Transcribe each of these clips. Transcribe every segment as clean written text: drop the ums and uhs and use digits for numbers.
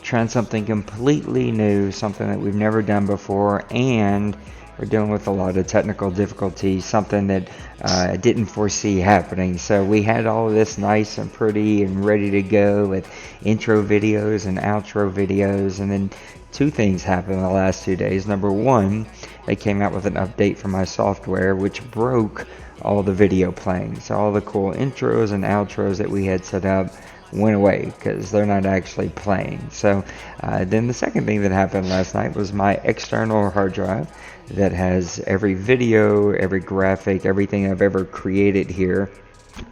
trying something completely new, something that we've never done before, and we're dealing with a lot of technical difficulties, something that I didn't foresee happening. So we had all of this nice and pretty and ready to go with intro videos and outro videos, and then two things happened in the last 2 days. Number one, they came out with an update for my software, which broke all the video playing. So all the cool intros and outros that we had set up went away because they're not actually playing. So then the second thing that happened last night was my external hard drive that has every video, every graphic, everything I've ever created here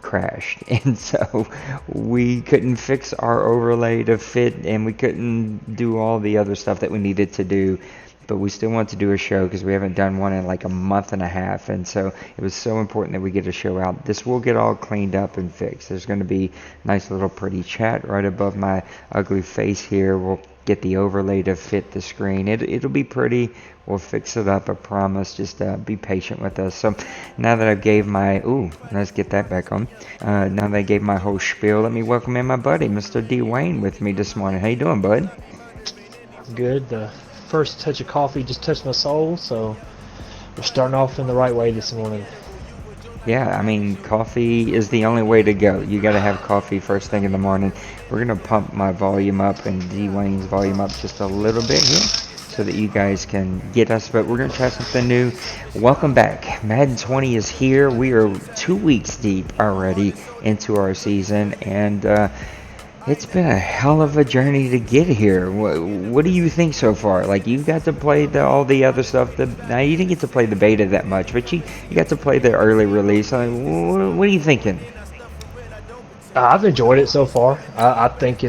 crashed. And so we couldn't fix our overlay to fit, and we couldn't do all the other stuff that we needed to do. But we still want to do a show because we haven't done one in like a month and a half, and so it was so important that we get a show out. This will get all cleaned up and fixed. There's going to be a nice little pretty chat right above my ugly face here. We'll get the overlay to fit the screen. It'll be pretty. We'll fix it up, I promise. Just be patient with us. So now that I gave my let's get that back on. Now that I gave my whole spiel, let me welcome in my buddy, Mr. D. Wayne, with me this morning. How you doing, bud? Good. The first touch of coffee just touched my soul, so we're starting off in the right way this morning. Yeah, I mean, coffee is the only way to go. You got to have coffee first thing in the morning. We're going to pump my volume up and D. Wayne's volume up just a little bit here so that you guys can get us, but we're going to try something new. Welcome back. Madden 20 is here. We are 2 weeks deep already into our season, and it's been a hell of a journey to get here. What do you think so far? Like, you've got to play all the other stuff. Now, you didn't get to play the beta that much, but you got to play the early release. What are you thinking? I've enjoyed it so far. I think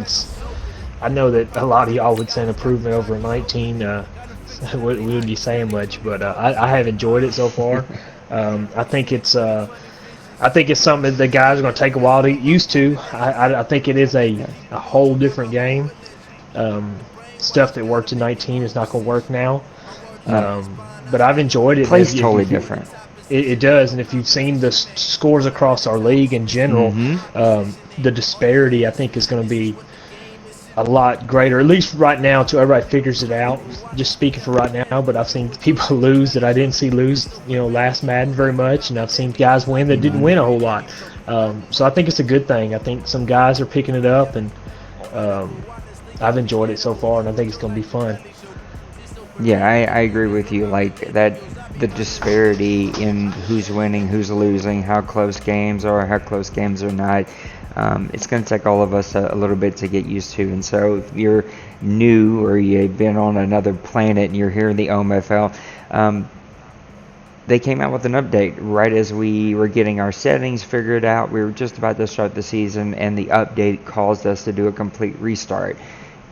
I know that a lot of y'all would say an improvement over 19. We wouldn't be saying much, but I have enjoyed it so far. I think it's something that the guys are going to take a while to get used to. I think it is a whole different game. Stuff that worked in 19 is not going to work now. But I've enjoyed it. Plays totally different. It does, and if you've seen the scores across our league in general, the disparity I think is going to be a lot greater, at least right now, until everybody figures it out. Just speaking for right now, but I've seen people lose that I didn't see lose, last Madden very much, and I've seen guys win that didn't win a whole lot. So I think it's a good thing. I think some guys are picking it up, and I've enjoyed it so far, and I think it's going to be fun. Yeah, I agree with you. Like that, the disparity in who's winning, who's losing, how close games are, how close games are not. It's going to take all of us a little bit to get used to. And so if you're new or you've been on another planet and you're here in the OMFL, they came out with an update right as we were getting our settings figured out. We were just about to start the season, and the update caused us to do a complete restart.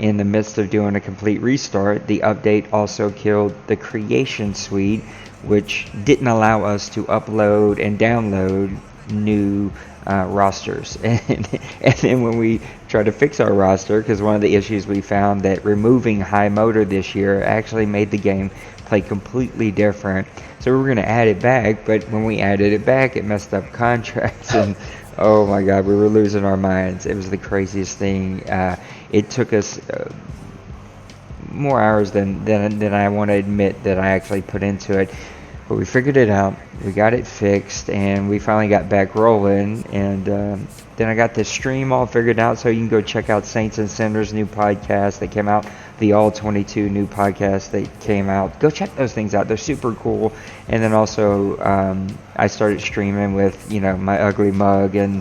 In the midst of doing a complete restart, the update also killed the creation suite, which didn't allow us to upload and download new rosters. And then when we tried to fix our roster, because one of the issues we found that removing high motor this year actually made the game play completely different. So we were going to add it back, but when we added it back, it messed up contracts, and oh my God, we were losing our minds. It was the craziest thing. It took us more hours than I want to admit that I actually put into it. But we figured it out, we got it fixed, and we finally got back rolling. And then I got the stream all figured out, so you can go check out Saints and Sinners' new podcast that came out, the All 22 new podcast that came out. Go check those things out. They're super cool. And then also I started streaming with, my ugly mug and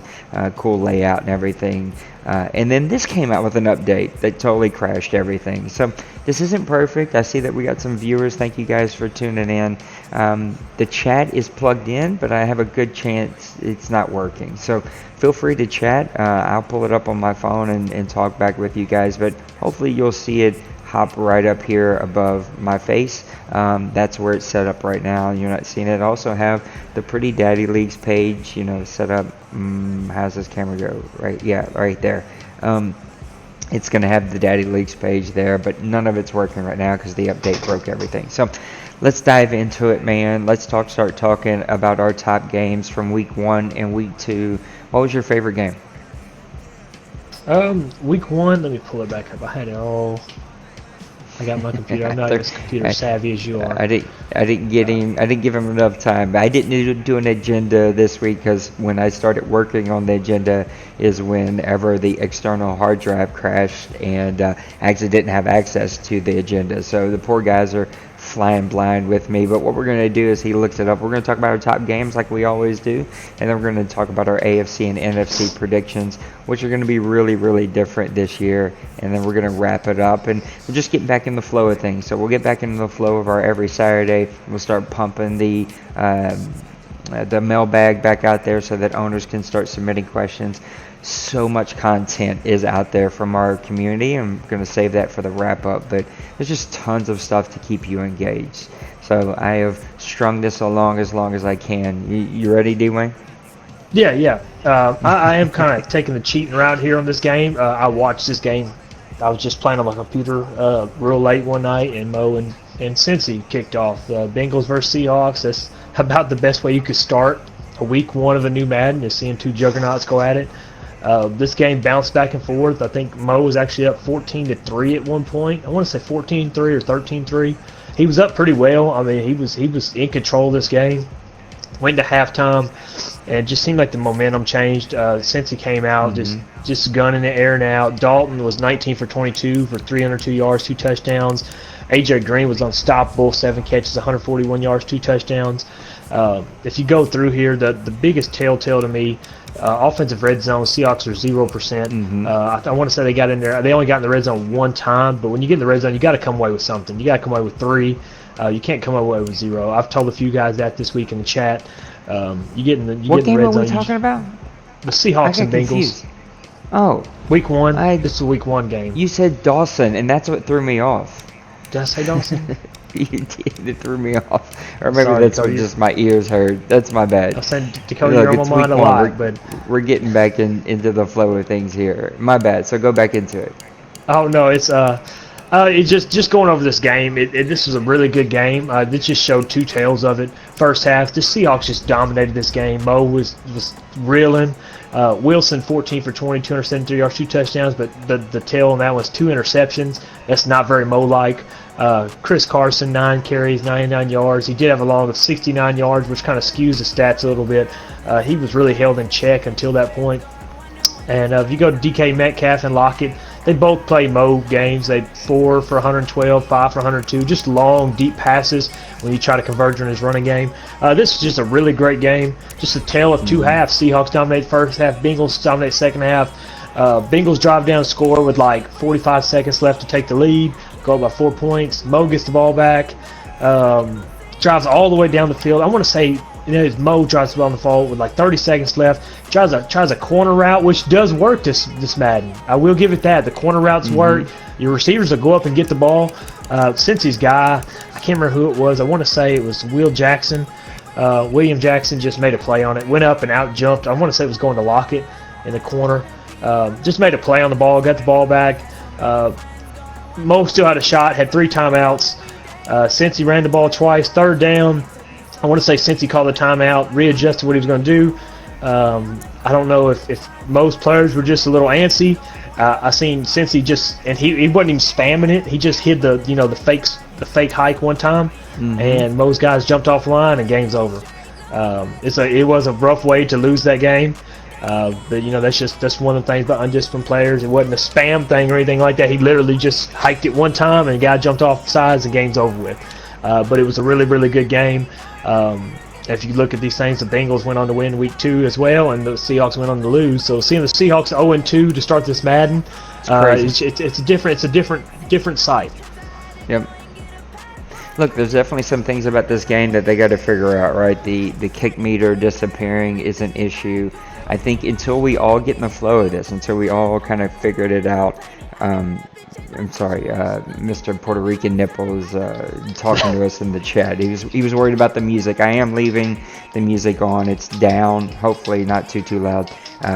cool layout and everything. And then this came out with an update that totally crashed everything. So this isn't perfect. I see that we got some viewers. Thank you guys for tuning in. The chat is plugged in, but I have a good chance it's not working. So feel free to chat. I'll pull it up on my phone and talk back with you guys. But hopefully you'll see it hop right up here above my face. That's where it's set up right now. You're not seeing it. I also have the Pretty Daddy Leagues page, set up. How's this camera go? Right, yeah, right there. It's going to have the Daddy Leagues page there, but none of it's working right now because the update broke everything. So let's dive into it, man. Let's start talking about our top games from week 1 and week 2. What was your favorite game? Week one. Let me pull it back up. I had it all. I got my computer. I'm not Thir- as computer I, savvy as you are. I didn't. I didn't get Uh, him. I didn't give him enough time. I didn't do an agenda this week because when I started working on the agenda is whenever the external hard drive crashed and I actually didn't have access to the agenda. So the poor guys are flying blind with me. But what we're going to do is he looks it up. We're going to talk about our top games like we always do, and then we're going to talk about our AFC and NFC predictions, which are going to be really, really different this year. And then we're going to wrap it up, and we'll just get back in the flow of things. So we'll get back into the flow of our every Saturday. We'll start pumping the mailbag back out there so that owners can start submitting questions. So much content is out there from our community. I'm going to save that for the wrap up, but there's just tons of stuff to keep you engaged. So I have strung this along as I can. You ready, D-Wayne? yeah, yeah. I am kind of taking the cheating route here on this game. I watched this game. I was just playing on my computer real late one night, and Mo and Cincy kicked off. Bengals versus Seahawks. That's about the best way you could start a week one of a new Madden, is seeing two juggernauts go at it. This game bounced back and forth. I think Mo was actually up 14-3 at one point. I want to say 14-3 or 13-3. He was up pretty well. I mean, he was in control of this game. Went to halftime, and it just seemed like the momentum changed since he came out. Just gunning the air and out. Dalton was 19 for 22 for 302 yards, 2 touchdowns. AJ Green was unstoppable, 7 catches, 141 yards, 2 touchdowns. If you go through here, the biggest telltale to me, offensive red zone, Seahawks are 0%. I want to say they got in there. They only got in the red zone one time, but when you get in the red zone, you got to come away with something. You got to come away with 3. You can't come away with 0. I've told a few guys that this week in the chat. You get in the What get in game the are red we zone. talking about? The I Seahawks got and Bengals. confused. Oh, Week 1. I This is a week 1 game. you said Dawson, and that's what threw me off. Did I say Dawson? You did. It threw me off. Or maybe Sorry, that's what Cody. just my ears heard. That's my I bad. said Dakota, Look, you're on my it's mind week a one. lot, but We're getting back into the flow of things here. My bad. So go back into it. oh no, it's just going over this game. This was a really good game. This just showed two tails of it. First half, the Seahawks just dominated this game. Mo was reeling. Wilson 14 for 20, 273 yards, 2 touchdowns, but the tail on that was 2 interceptions. That's not very Mo-like. Chris Carson 9 carries, 99 yards. He did have a long of 69 yards, which kind of skews the stats a little bit. He was really held in check until that point. And if you go to DK Metcalf and Lockett, they both play Mo games. They 4 for 112, 5 for 102, just long, deep passes when you try to converge on his running game. This is just a really great game. Just a tale of two halves. Seahawks dominate first half, Bengals dominate second half. Bengals drive down, score with like 45 seconds left to take the lead, go up by 4 points. Mo gets the ball back, drives all the way down the field. I want to say, Mo drives the ball on the ball with like 30 seconds left. Tries a corner route, which does work this Madden. I will give it that. The corner routes work. Your receivers will go up and get the ball. Cincy's guy, I can't remember who it was. I want to say it was William Jackson just made a play on it. Went up and out jumped. I want to say it was going to Lockett in the corner. Just made a play on the ball, got the ball back. Mo still had a shot, had 3 timeouts. Cincy ran the ball twice. Third down, I want to say Cincy called the timeout, readjusted what he was going to do. I don't know if most players were just a little antsy. I seen Cincy just, and he wasn't even spamming it. He just hid the fake hike one time, and most guys jumped off the line and game's over. It was a rough way to lose that game. But that's one of the things about undisciplined players. It wasn't a spam thing or anything like that. He literally just hiked it one time and the guy jumped off the sides and game's over with. But it was a really, really good game. If you look at these things, the Bengals went on to win week 2 as well, and the Seahawks went on to lose. So seeing the Seahawks 0-2 to start this Madden, it's a different sight. Yep. Look, there's definitely some things about this game that they got to figure out, right? The kick meter disappearing is an issue. I think until we all get in the flow of this, until we all kind of figured it out, I'm sorry, Mr. Puerto Rican Nipple is talking to us in the chat. He was worried about the music. I am leaving the music on. It's down. Hopefully not too loud.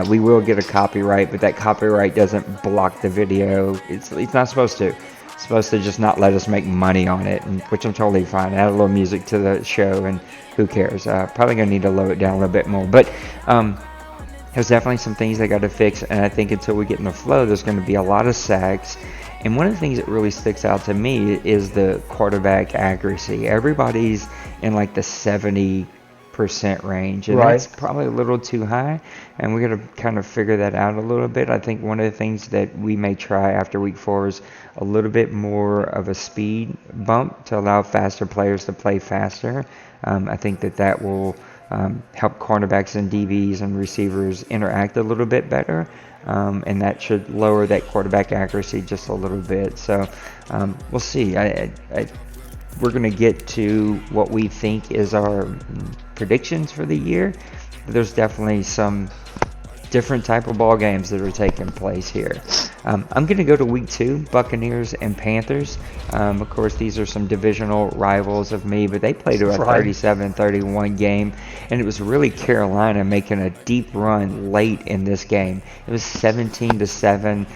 We will get a copyright, but that copyright doesn't block the video. It's not supposed to. It's supposed to just not let us make money on it, which I'm totally fine. Add a little music to the show, and who cares? Probably gonna need to lower it down a little bit more, but. There's definitely some things they got to fix, and I think until we get in the flow, there's going to be a lot of sacks. And one of the things that really sticks out to me is the quarterback accuracy. Everybody's in like the 70% range, and Right. that's probably a little too high, and we got to kind of figure that out a little bit. I think one of the things that we may try after week 4 is a little bit more of a speed bump to allow faster players to play faster. I think that will help cornerbacks and DBs and receivers interact a little bit better, and that should lower that quarterback accuracy just a little bit. So we'll see. We're going to get to what we think is our predictions for the year. There's definitely some different type of ball games that are taking place here. I'm going to go to week 2, Buccaneers and Panthers. Of course, these are some divisional rivals of me, but they played a Right. 37-31 game, and it was really Carolina making a deep run late in this game. It was 17-7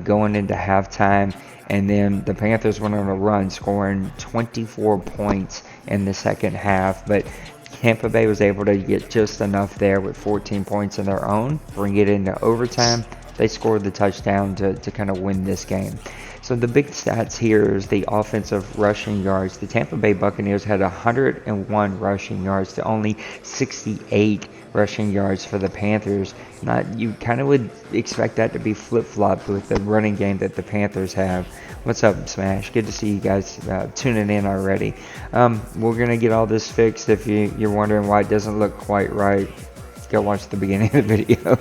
going into halftime, and then the Panthers went on a run, scoring 24 points in the second half, but Tampa Bay was able to get just enough there with 14 points of their own, bring it into overtime. They scored the touchdown to kind of win this game. So the big stats here is the offensive rushing yards. The Tampa Bay Buccaneers had 101 rushing yards to only 68 rushing yards for the Panthers. Not you kind of would expect that to be flip-flopped with the running game that the Panthers have. What's up, Smash? Good to see you guys tuning in already. We're going to get all this fixed. If you're wondering why it doesn't look quite right, go watch the beginning of the video.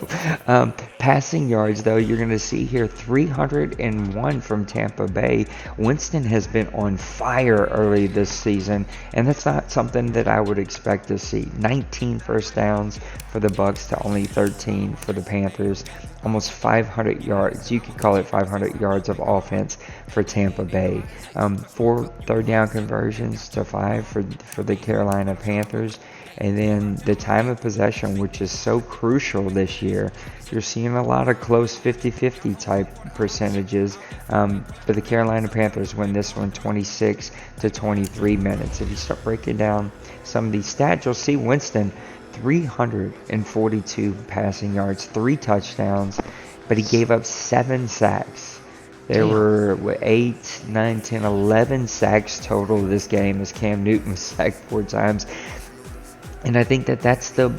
Passing yards, though, you're going to see here 301 from Tampa Bay. Winston has been on fire early this season, and that's not something that I would expect to see. 19 first downs for the Bucs to only 13 for the Panthers. Almost 500 yards. You could call it 500 yards of offense for Tampa Bay. 4 third down conversions to 5 for the Carolina Panthers. And then the time of possession, which is so crucial this year, you're seeing a lot of close 50-50 type percentages. But the Carolina Panthers win this one 26 to 23 minutes. If you start breaking down some of these stats, you'll see Winston 342 passing yards, 3 touchdowns, but he gave up 7 sacks. There were 8, 9, 10, 11 sacks total this game as Cam Newton was sacked 4 times. And I think that's the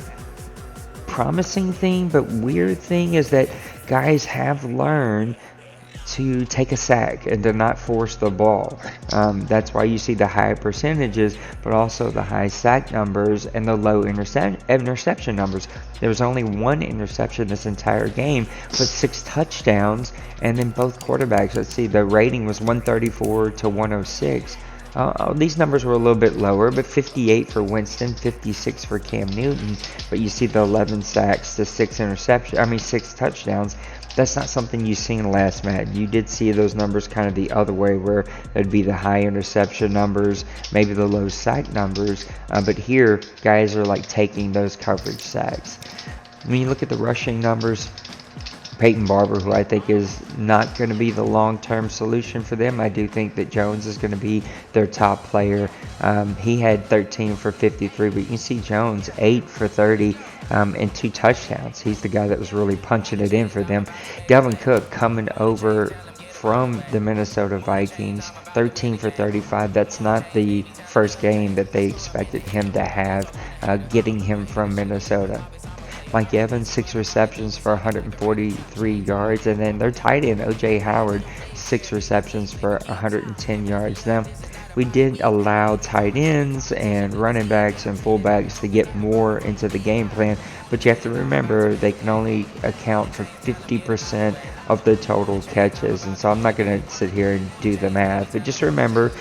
promising thing, but weird thing is that guys have learned to take a sack and to not force the ball. That's why you see the high percentages, but also the high sack numbers and the low interception numbers. There was only 1 interception this entire game, but 6 touchdowns, and then both quarterbacks, let's see, the rating was 134 to 106. These numbers were a little bit lower, but 58 for Winston, 56 for Cam Newton. But you see the 11 sacks to 6 touchdowns. That's not something you've seen last Madden. You did see those numbers kind of the other way, where there'd be the high interception numbers, maybe the low sack numbers. But here, guys are like taking those coverage sacks. When you look at the rushing numbers, Peyton Barber, who I think is not going to be the long-term solution for them. I do think that Jones is going to be their top player. He had 13 for 53, but you can see Jones 8 for 30 and 2 touchdowns. He's the guy that was really punching it in for them. Dalvin Cook coming over from the Minnesota Vikings, 13 for 35. That's not the first game that they expected him to have, getting him from Minnesota. Mike Evans, 6 receptions for 143 yards. And then their tight end, O.J. Howard, 6 receptions for 110 yards. Now, we did allow tight ends and running backs and fullbacks to get more into the game plan, but you have to remember they can only account for 50% of the total catches. And so I'm not going to sit here and do the math, but just remember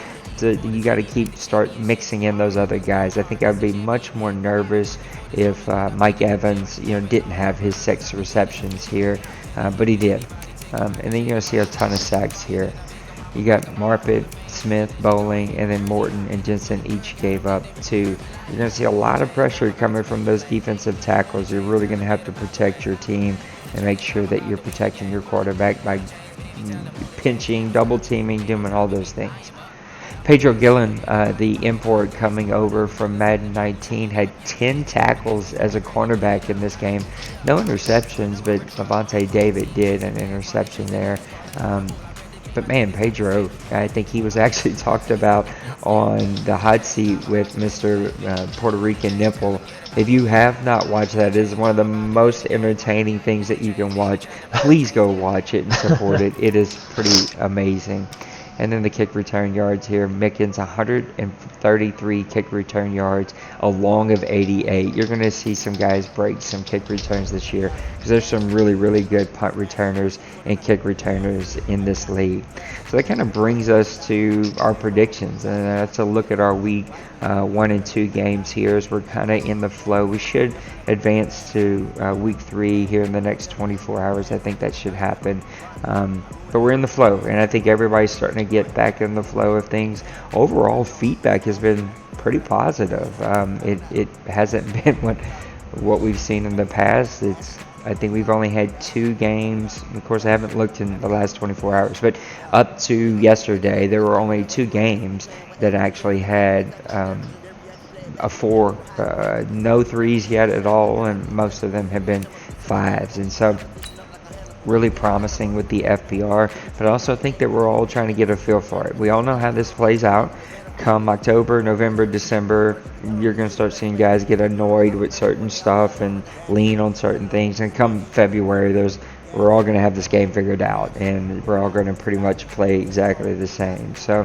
you got to start mixing in those other guys. I think I'd be much more nervous if Mike Evans, didn't have his 6 receptions here, but he did. And then you're going to see a ton of sacks here. You got Marpet, Smith, Bowling, and then Morton and Jensen each gave up 2. You're going to see a lot of pressure coming from those defensive tackles. You're really going to have to protect your team and make sure that you're protecting your quarterback by pinching, double teaming, doing all those things. Pedro Gillen, the import coming over from Madden 19, had 10 tackles as a cornerback in this game. No interceptions, but Levante David did an interception there. But man, Pedro, I think he was actually talked about on the hot seat with Mr. Puerto Rican Nipple. If you have not watched that, it is one of the most entertaining things that you can watch. Please go watch it and support it. It is pretty amazing. And then the kick return yards here. Mickens, 133 kick return yards, a long of 88. You're going to see some guys break some kick returns this year because there's some really, really good punt returners and kick returners in this league. So that kind of brings us to our predictions. And that's a look at our week 1 and 2 games here as we're kind of in the flow. We should advance to week 3 here in the next 24 hours. I think that should happen. But we're in the flow, and I think everybody's starting to get back in the flow of things. Overall, feedback has been pretty positive. It hasn't been what we've seen in the past. I think we've only had 2 games. Of course, I haven't looked in the last 24 hours, but up to yesterday, there were only 2 games that actually had a 4, no 3s yet at all, and most of them have been 5s. And so really promising with the FPR, but I also think that we're all trying to get a feel for it. We all know how this plays out. Come October, November, December, you're going to start seeing guys get annoyed with certain stuff and lean on certain things. And come February, we're all going to have this game figured out, and we're all going to pretty much play exactly the same. So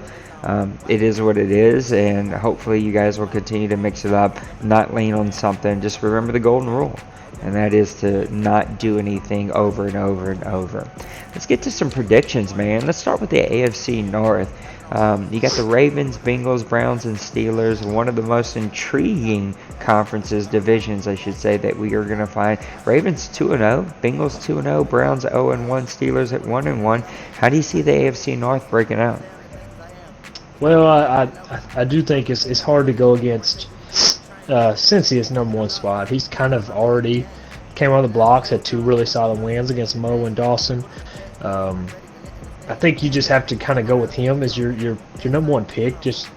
it is what it is, and hopefully you guys will continue to mix it up, not lean on something. Just remember the golden rule, and that is to not do anything over and over and over. Let's get to some predictions, man. Let's start with the AFC North. You got the Ravens, Bengals, Browns, and Steelers. One of the most intriguing divisions, I should say, that we are going to find. Ravens 2-0, Bengals 2-0, Browns 0-1, Steelers at 1-1. How do you see the AFC North breaking out? Well, I do think it's hard to go against Cincy is number 1 spot. He's kind of already came on the blocks, had 2 really solid wins against Mo and Dawson. I think you just have to kind of go with him as your number 1 pick, just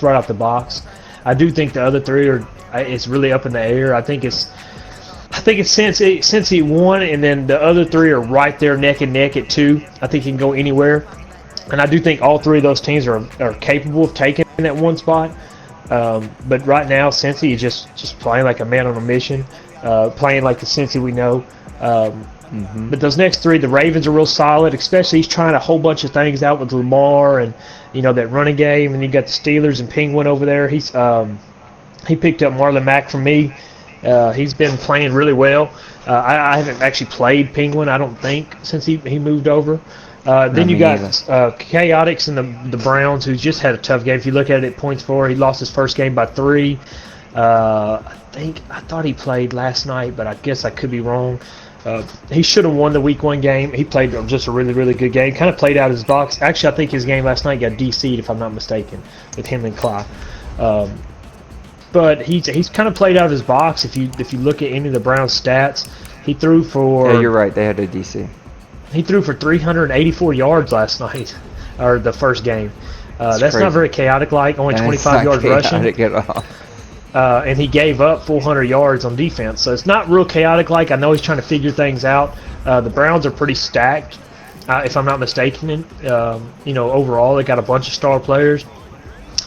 right off the box. I do think the other 3 it's really up in the air. I think it's Cincy 1, and then the other 3 are right there neck and neck at 2. I think he can go anywhere, and I do think all 3 of those teams are capable of taking that 1 spot. But right now, Cincy is just playing like a man on a mission, playing like the Cincy we know. But those next 3, the Ravens are real solid, especially he's trying a whole bunch of things out with Lamar and, that running game. And you got the Steelers and Penguin over there. He picked up Marlon Mack from me. He's been playing really well. I haven't actually played Penguin, I don't think, since he moved over. Then you got Chaotix and the Browns, who just had a tough game. If you look at it, points for, he lost his first game by 3. I thought he played last night, but I guess I could be wrong. He should have won the week 1 game. He played just a really, really good game. Kind of played out his box. Actually, I think his game last night got DC'd, if I'm not mistaken, with him and Clyde. But he's kind of played out of his box. If you look at any of the Browns stats, he threw for. Yeah, you're right. They had a DC. He threw for 384 yards last night, or the first game. That's not very chaotic-like. Only 25 yards rushing. At all. And he gave up 400 yards on defense. So it's not real chaotic-like. I know he's trying to figure things out. The Browns are pretty stacked, if I'm not mistaken. Overall, they got a bunch of star players.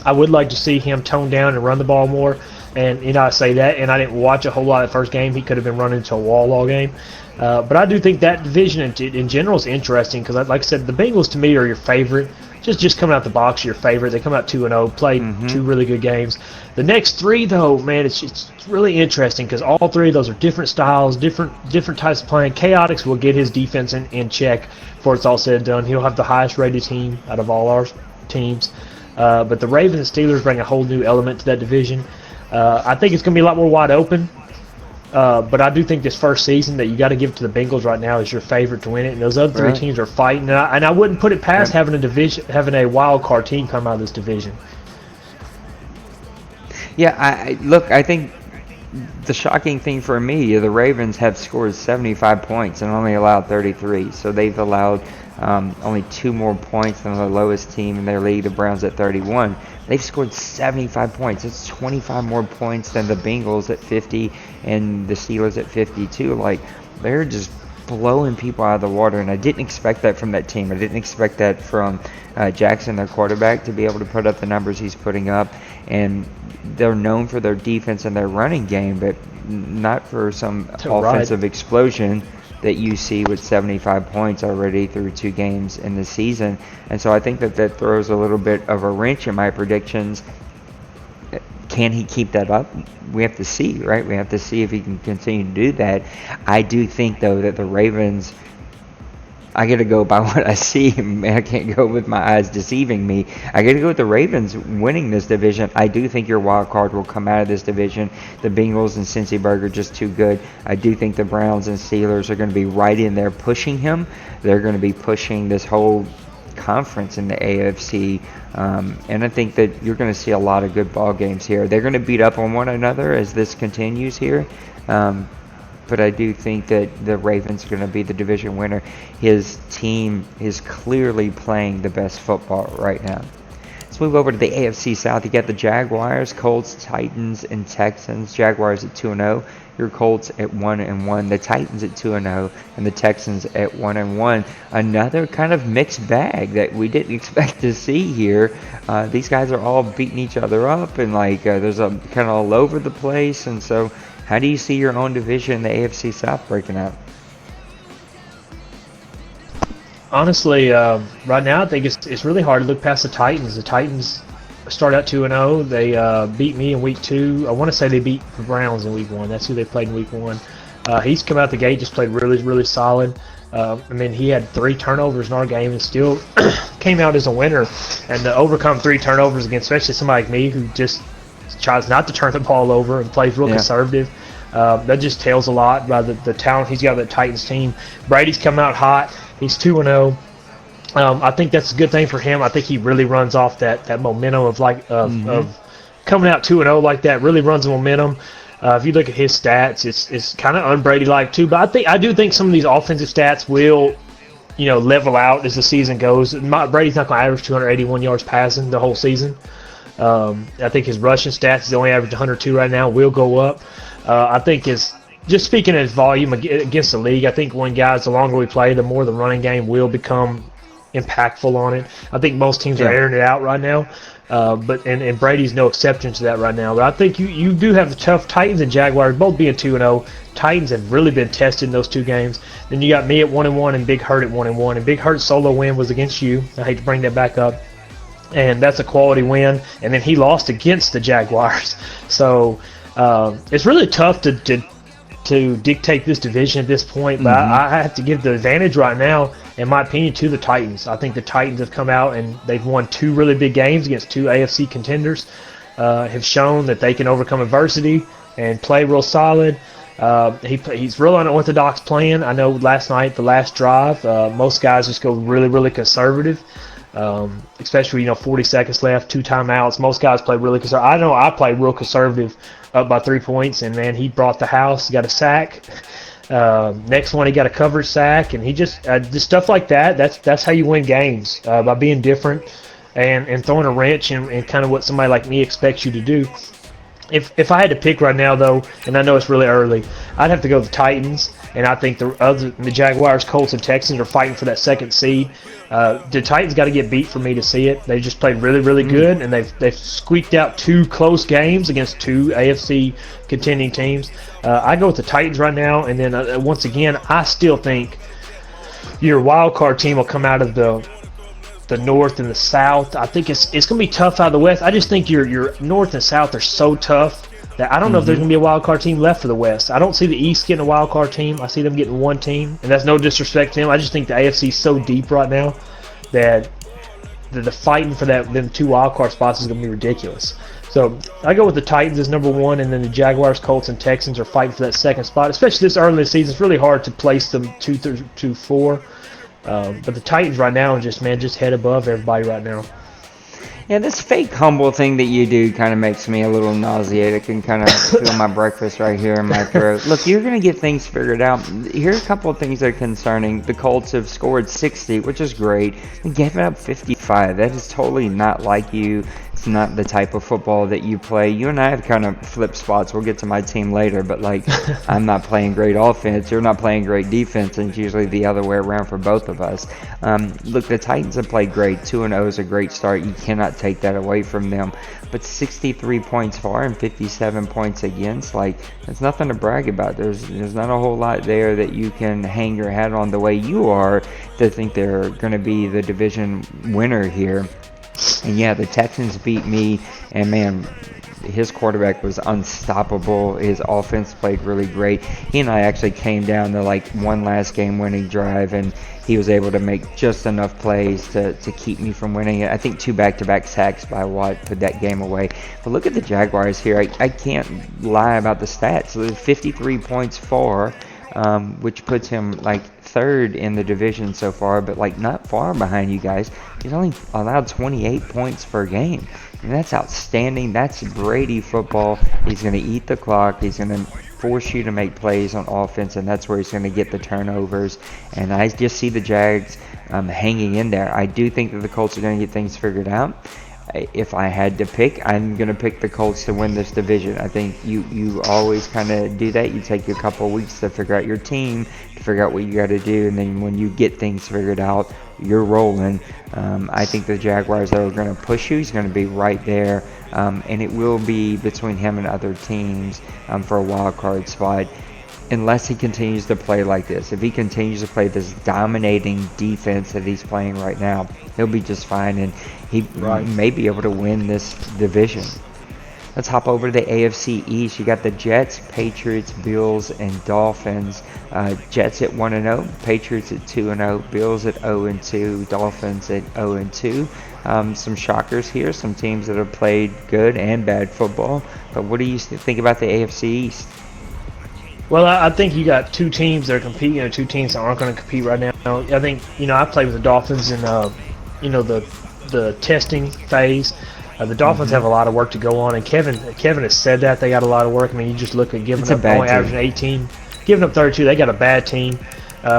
I would like to see him tone down and run the ball more. And, I say that, and I didn't watch a whole lot of the first game. He could have been running into a wall all game. But I do think that division in general is interesting because, like I said, the Bengals to me are your favorite. Just coming out the box, your favorite. They come out 2-0, played 2 really good games. The next 3, though, man, it's really interesting because all 3 of those are different styles, different types of playing. Chaotix will get his defense in check before it's all said and done. He'll have the highest rated team out of all our teams. But the Ravens and Steelers bring a whole new element to that division. I think it's going to be a lot more wide open. But I do think this first season that you got to give it to the Bengals right now is your favorite to win it, and those other 3 teams are fighting. And I wouldn't put it past having a wild card team come out of this division. Yeah, I think the shocking thing for me, the Ravens have scored 75 points and only allowed 33. So they've allowed only 2 more points than the lowest team in their league, the Browns at 31. They've scored 75 points. It's 25 more points than the Bengals at 50 and the Steelers at 52. Like, they're just blowing people out of the water, and I didn't expect that from that team. I didn't expect that from Jackson, their quarterback, to be able to put up the numbers he's putting up. And they're known for their defense and their running game, but not for some offensive explosion that you see with 75 points already through 2 games in the season. And so I think that throws a little bit of a wrench in my predictions. Can he keep that up? We have to see, right? We have to see if he can continue to do that. I do think, though, that the Ravens, I got to go by what I see. I can't go with my eyes deceiving me. I got to go with the Ravens winning this division. I do think your wild card will come out of this division. The Bengals and Cincy are just too good. I do think the Browns and Steelers are going to be right in there pushing him. They're going to be pushing this whole conference in the AFC, and I think that you're going to see a lot of good ball games here. They're going to beat up on one another as this continues here, but I do think that the Ravens are going to be the division winner. His team is clearly playing the best football right now. Let's move over to the AFC South. You got the Jaguars, Colts, Titans, and Texans. Jaguars at 2-0. Your Colts at 1-1. The Titans at 2-0, and the Texans at 1-1. Another kind of mixed bag that we didn't expect to see here. These guys are all beating each other up, and there's a kind of all over the place. And so, how do you see your own division, the AFC South, breaking out? Honestly, right now I think it's really hard to look past the Titans. The Titans start out 2-0. They beat me in week 2. I want to say they beat the Browns in week 1. That's who they played in week 1. He's come out the gate, just played really, really solid. He had 3 turnovers in our game and still came out as a winner. And to overcome 3 turnovers against especially somebody like me who just tries not to turn the ball over and plays real conservative, that just tells a lot about the talent he's got on the Titans team. Brady's come out hot. He's 2-0. I think that's a good thing for him. I think he really runs off that momentum of coming out 2-0 like that. Really runs the momentum. If you look at his stats, it's kind of un-Brady-like too. But I do think some of these offensive stats will, level out as the season goes. Brady's not going to average 281 yards passing the whole season. I think his rushing stats is only average 102 right now. Will go up. I think just speaking of volume against the league, I think the longer we play, the more the running game will become impactful on it. I think most teams are airing it out right now, but Brady's no exception to that right now. But I think you do have the tough Titans and Jaguars both being 2-0. Titans have really been tested in those 2 games. Then you got me at 1-1 and Big Hurt at 1-1. And Big Hurt's solo win was against you. I hate to bring that back up. And that's a quality win. And then he lost against the Jaguars. So it's really tough to dictate this division at this point, but I have to give the advantage right now, in my opinion, to the Titans. I think the Titans have come out and they've won 2 really big games against 2 AFC contenders, have shown that they can overcome adversity and play real solid. He's real unorthodox playing. I know last night, the last drive, most guys just go really, really conservative. Especially 40 seconds left, 2 timeouts. Most guys play really conservative. I know I play real conservative, up by 3 points, and man, he brought the house. Got a sack. Next one, he got a coverage sack, and he just stuff like that. That's how you win games, by being different and throwing a wrench and kind of what somebody like me expects you to do. If I had to pick right now, though, and I know it's really early, I'd have to go the Titans, and I think the Jaguars, Colts, and Texans are fighting for that 2nd seed. The Titans got to get beat for me to see it. They just played really, really good, and they've squeaked out 2 close games against 2 AFC contending teams. I go with the Titans right now, and then once again, I still think your wild card team will come out of the North and the South. I think it's going to be tough out of the West. I just think your North and South are so tough that I don't know if there's going to be a wild card team left for the West. I don't see the East getting a wild card team. I see them getting 1 team, and that's no disrespect to them. I just think the AFC is so deep right now that the fighting for them 2 wild card spots is going to be ridiculous. So I go with the Titans as number 1, and then the Jaguars, Colts, and Texans are fighting for that 2nd spot. Especially this early in the season, it's really hard to place them 2 through 4. But the Titans right now are just head above everybody right now. Yeah, this fake humble thing that you do kind of makes me a little nauseated. I can kind of feel my breakfast right here in my throat. Look, you're going to get things figured out. Here are a couple of things that are concerning. The Colts have scored 60, which is great. They gave up 55. That is totally not like you. It's not the type of football that you play. You and I have kind of flipped spots. We'll get to my team later, but like I'm not playing great offense. You're not playing great defense, and it's usually the other way around for both of us. Look, the Titans have played great. 2-0 is a great start. You cannot take that away from them. But 63 points for and 57 points against, like, there's nothing to brag about. There's not a whole lot there that you can hang your hat on the way you are to think they're going to be the division winner here. And yeah, the Texans beat me, and man, his quarterback was unstoppable. His offense played really great. He and I actually came down to like one last game-winning drive, and he was able to make just enough plays to keep me from winning it. I think 2 back-to-back sacks by Watt put that game away. But look at the Jaguars here. I can't lie about the stats. So 53 points for, which puts him like third in the division so far, but like not far behind you guys. He's only allowed 28 points per game. And that's outstanding. That's Brady football. He's going to eat the clock. He's going to force you to make plays on offense, and that's where he's going to get the turnovers. And I just see the Jags hanging in there. I do think that the Colts are going to get things figured out. If I had to pick, I'm going to pick the Colts to win this division. I think you always kind of do that. You take a couple of weeks to figure out your team, to figure out what you got to do, and then when you get things figured out, you're rolling. I think the Jaguars are going to push you. He's going to be right there, and it will be between him and other teams for a wild card spot. Unless he continues to play like this. If he continues to play this dominating defense that he's playing right now, he'll be just fine, and he may be able to win this division. Let's hop over to the AFC East. You got the Jets, Patriots, Bills, and Dolphins. Jets at 1-0, Patriots at 2-0, Bills at 0-2, Dolphins at 0-2. Some shockers here, some teams that have played good and bad football. But what do you think about the AFC East? Well, I think you got two teams that are competing, two teams that aren't going to compete right now. I think, I played with the Dolphins in, the testing phase. The Dolphins have a lot of work to go on, and Kevin has said that they got a lot of work. I mean, you just look at giving up only averaging 18, giving up 32. They got a bad team.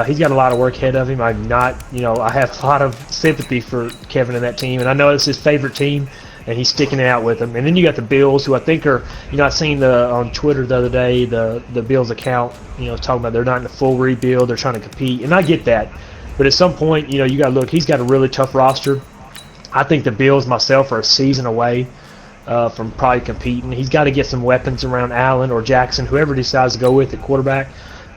He's got a lot of work ahead of him. I'm not, I have a lot of sympathy for Kevin and that team, and I know it's his favorite team, and he's sticking it out with them. And then you got the Bills, who I think are, I seen on Twitter the other day, the Bills account, talking about they're not in a full rebuild, they're trying to compete, and I get that. But at some point, you got to look, he's got a really tough roster. I think the Bills, myself, are a season away from probably competing. He's got to get some weapons around Allen or Jackson, whoever decides to go with at quarterback.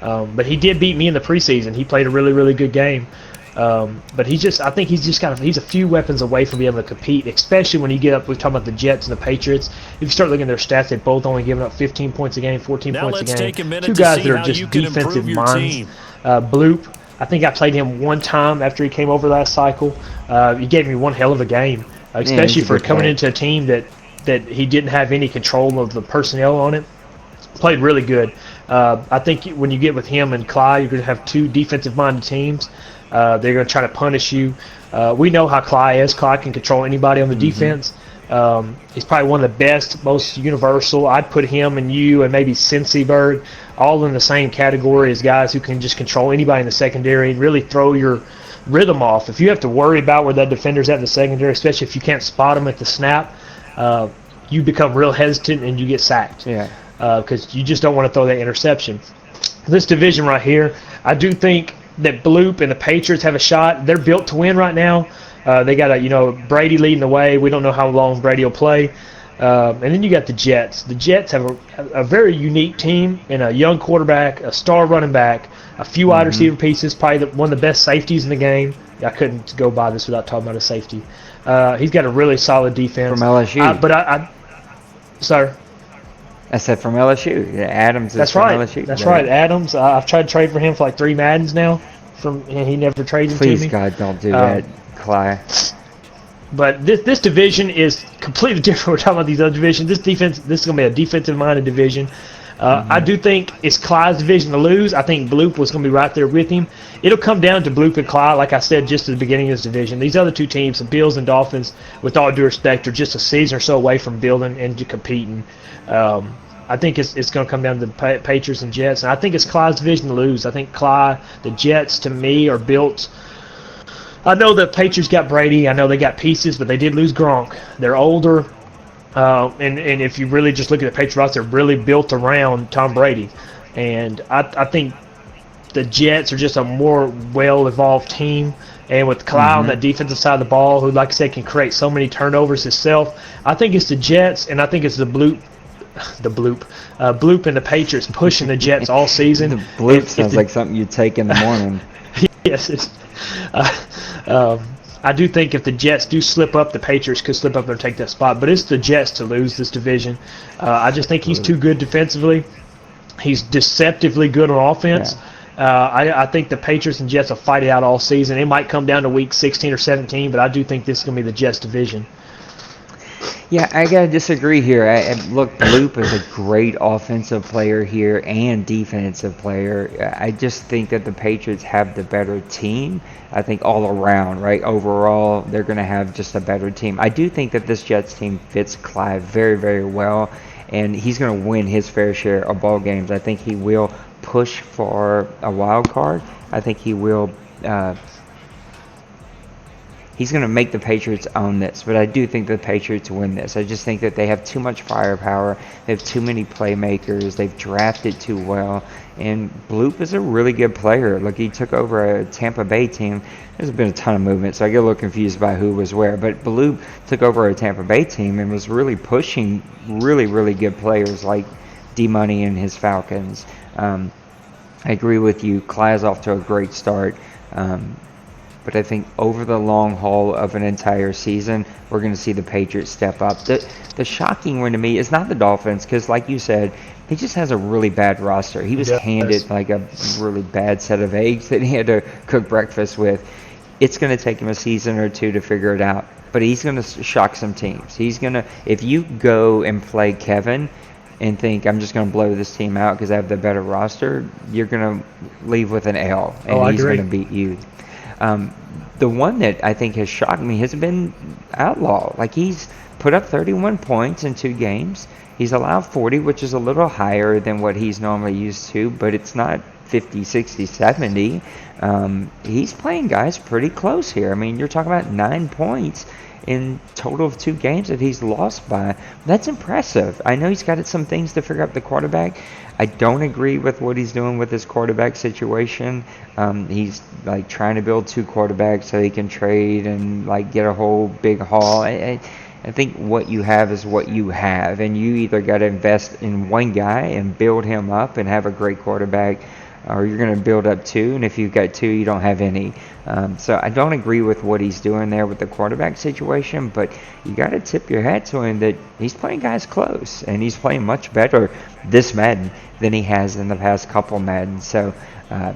But he did beat me in the preseason. He played a really, really good game. But I think he's a few weapons away from being able to compete, especially when you get up, we're talking about the Jets and the Patriots. If you start looking at their stats, they've both only given up 15 points a game, 14 points a game. Two guys that are just defensive minds. Bloop, I think I played him one time after he came over last cycle. He gave me one hell of a game, especially for coming into a team that he didn't have any control of the personnel on it. Played really good. I think when you get with him and Clyde, you're going to have two defensive-minded teams. They're going to try to punish you. We know how Clyde is. Clyde can control anybody on the defense. He's probably one of the best, most universal. I'd put him and you and maybe Cincy Bird all in the same category as guys who can just control anybody in the secondary and really throw your rhythm off. If you have to worry about where that defender's at in the secondary, especially if you can't spot him at the snap, you become real hesitant and you get sacked. Yeah. Because you just don't want to throw that interception. This division right here, I do think that Bloop and the Patriots have a shot. They're built to win right now. They got Brady leading the way. We don't know how long Brady will play. And then you got the Jets. The Jets have a very unique team and a young quarterback, a star running back, a few wide receiver pieces, probably one of the best safeties in the game. I couldn't go by this without talking about a safety. He's got a really solid defense. From LSU. Sir? I said from LSU. Yeah, Adams is from LSU. That's right. Adams. I've tried to trade for him for like 3 Maddens now. And he never traded him to me. Please, God, don't do that, Clyde. But this division is completely different. We're talking about these other divisions. This is going to be a defensive-minded division. I do think it's Clyde's division to lose. I think Bloop was going to be right there with him. It'll come down to Bloop and Clyde, like I said, just at the beginning of this division. These other two teams, the Bills and Dolphins, with all due respect, are just a season or so away from building and competing. I think it's going to come down to the Patriots and Jets, and I think it's Clyde's division to lose. I think Clyde, the Jets, to me, are built. I know the Patriots got Brady. I know they got pieces, but they did lose Gronk. They're older. And if you really just look at the Patriots, they're really built around Tom Brady. And I think the Jets are just a more well-evolved team. And with Clyde on that defensive side of the ball, who, like I said, can create so many turnovers himself, I think it's the Jets, and I think it's Bloop and the Patriots pushing the Jets all season. The Bloop sounds like something you take in the morning. Yes, I do think if the Jets do slip up, the Patriots could slip up and take that spot. But it's the Jets to lose this division. I just think he's too good defensively. He's deceptively good on offense. I think the Patriots and Jets will fight it out all season. It might come down to week 16 or 17, but I do think this is going to be the Jets division. Yeah, I gotta disagree here. Look, Bloop is a great offensive player here and defensive player. I just think that the Patriots have the better team. I think all around, right? Overall, they're going to have just a better team. I do think that this Jets team fits Clive very, very well, and he's going to win his fair share of ball games. I think he will push for a wild card. I think he will. He's going to make the Patriots own this, but I do think the Patriots win this. I just think that they have too much firepower. They have too many playmakers. They've drafted too well. And Bloop is a really good player. Look, he took over a Tampa Bay team. There's been a ton of movement, so I get a little confused by who was where. But Bloop took over a Tampa Bay team and was really pushing really, really good players like D-Money and his Falcons. I agree with you. Clyde's off to a great start. But I think over the long haul of an entire season, we're going to see the Patriots step up. The shocking one to me is not the Dolphins, because like you said, he just has a really bad roster. He was handed like a really bad set of eggs that he had to cook breakfast with. It's going to take him a season or two to figure it out, but he's going to shock some teams. He's going to, if you go and play Kevin and think, I'm just going to blow this team out because I have the better roster, you're going to leave with an L, and he's going to beat you. The one that I think has shocked me has been Outlaw. Like, he's put up 31 points in 2 games. He's allowed 40, which is a little higher than what he's normally used to, but it's not 50, 60, 70. He's playing guys pretty close here. I mean, you're talking about 9 points in total of 2 games that he's lost by. That's impressive. I know he's got some things to figure out the quarterback. I don't agree with what he's doing with his quarterback situation. He's like trying to build 2 quarterbacks so he can trade and like get a whole big haul. I think what you have is what you have, and you either got to invest in one guy and build him up and have a great quarterback, or you're going to build up 2, and if you've got 2, you don't have any. So I don't agree with what he's doing there with the quarterback situation, but you got to tip your hat to him that he's playing guys close, and he's playing much better this Madden than he has in the past couple Madden. So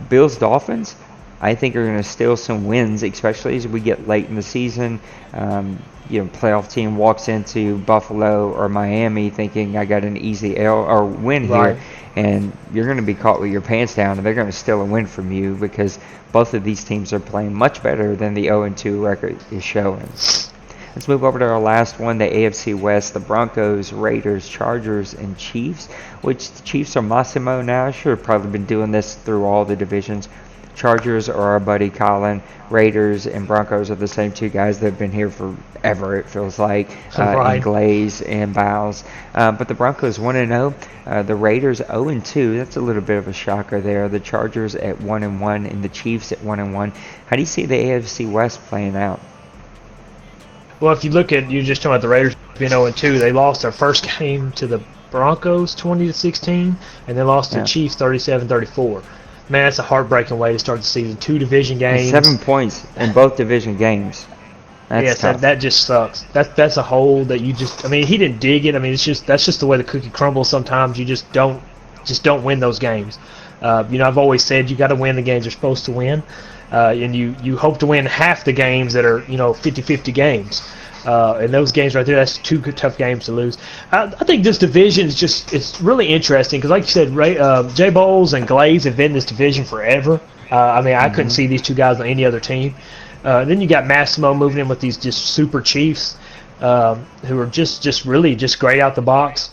Bills-Dolphins, I think are going to steal some wins, especially as we get late in the season. Playoff team walks into Buffalo or Miami thinking I got an easy L or win here, and you're going to be caught with your pants down, and they're going to steal a win from you because both of these teams are playing much better than the 0-2 record is showing. Let's move over to our last one, the AFC West, the Broncos, Raiders, Chargers, and Chiefs, which the Chiefs are Massimo now. I should have probably been doing this through all the divisions. Chargers are our buddy Colin. Raiders and Broncos are the same 2 guys that have been here forever, it feels like, in Glaze and Bowles. But the Broncos 1-0, the Raiders 0-2. That's a little bit of a shocker there. The Chargers at 1-1 and the Chiefs at 1-1. How do you see the AFC West playing out? Well, if you look at, you just talking about the Raiders being 0-2, they lost their first game to the Broncos 20-16, and they lost to the Chiefs 37-34. Man, that's a heartbreaking way to start the season. 2 division games. 7 points in both division games. That's tough. That just sucks. That's a hole that you just. I mean, he didn't dig it. I mean, that's just the way the cookie crumbles. Sometimes you just don't win those games. I've always said you got to win the games you're supposed to win, and you hope to win half the games that are 50-50 games. And those games right there, that's two good, tough games to lose. I think this division is it's really interesting because, like you said, Jay Bowles and Glaze have been in this division forever. I mean, I couldn't see these two guys on any other team. Then you got Massimo moving in with these just super Chiefs who are just really just great out the box.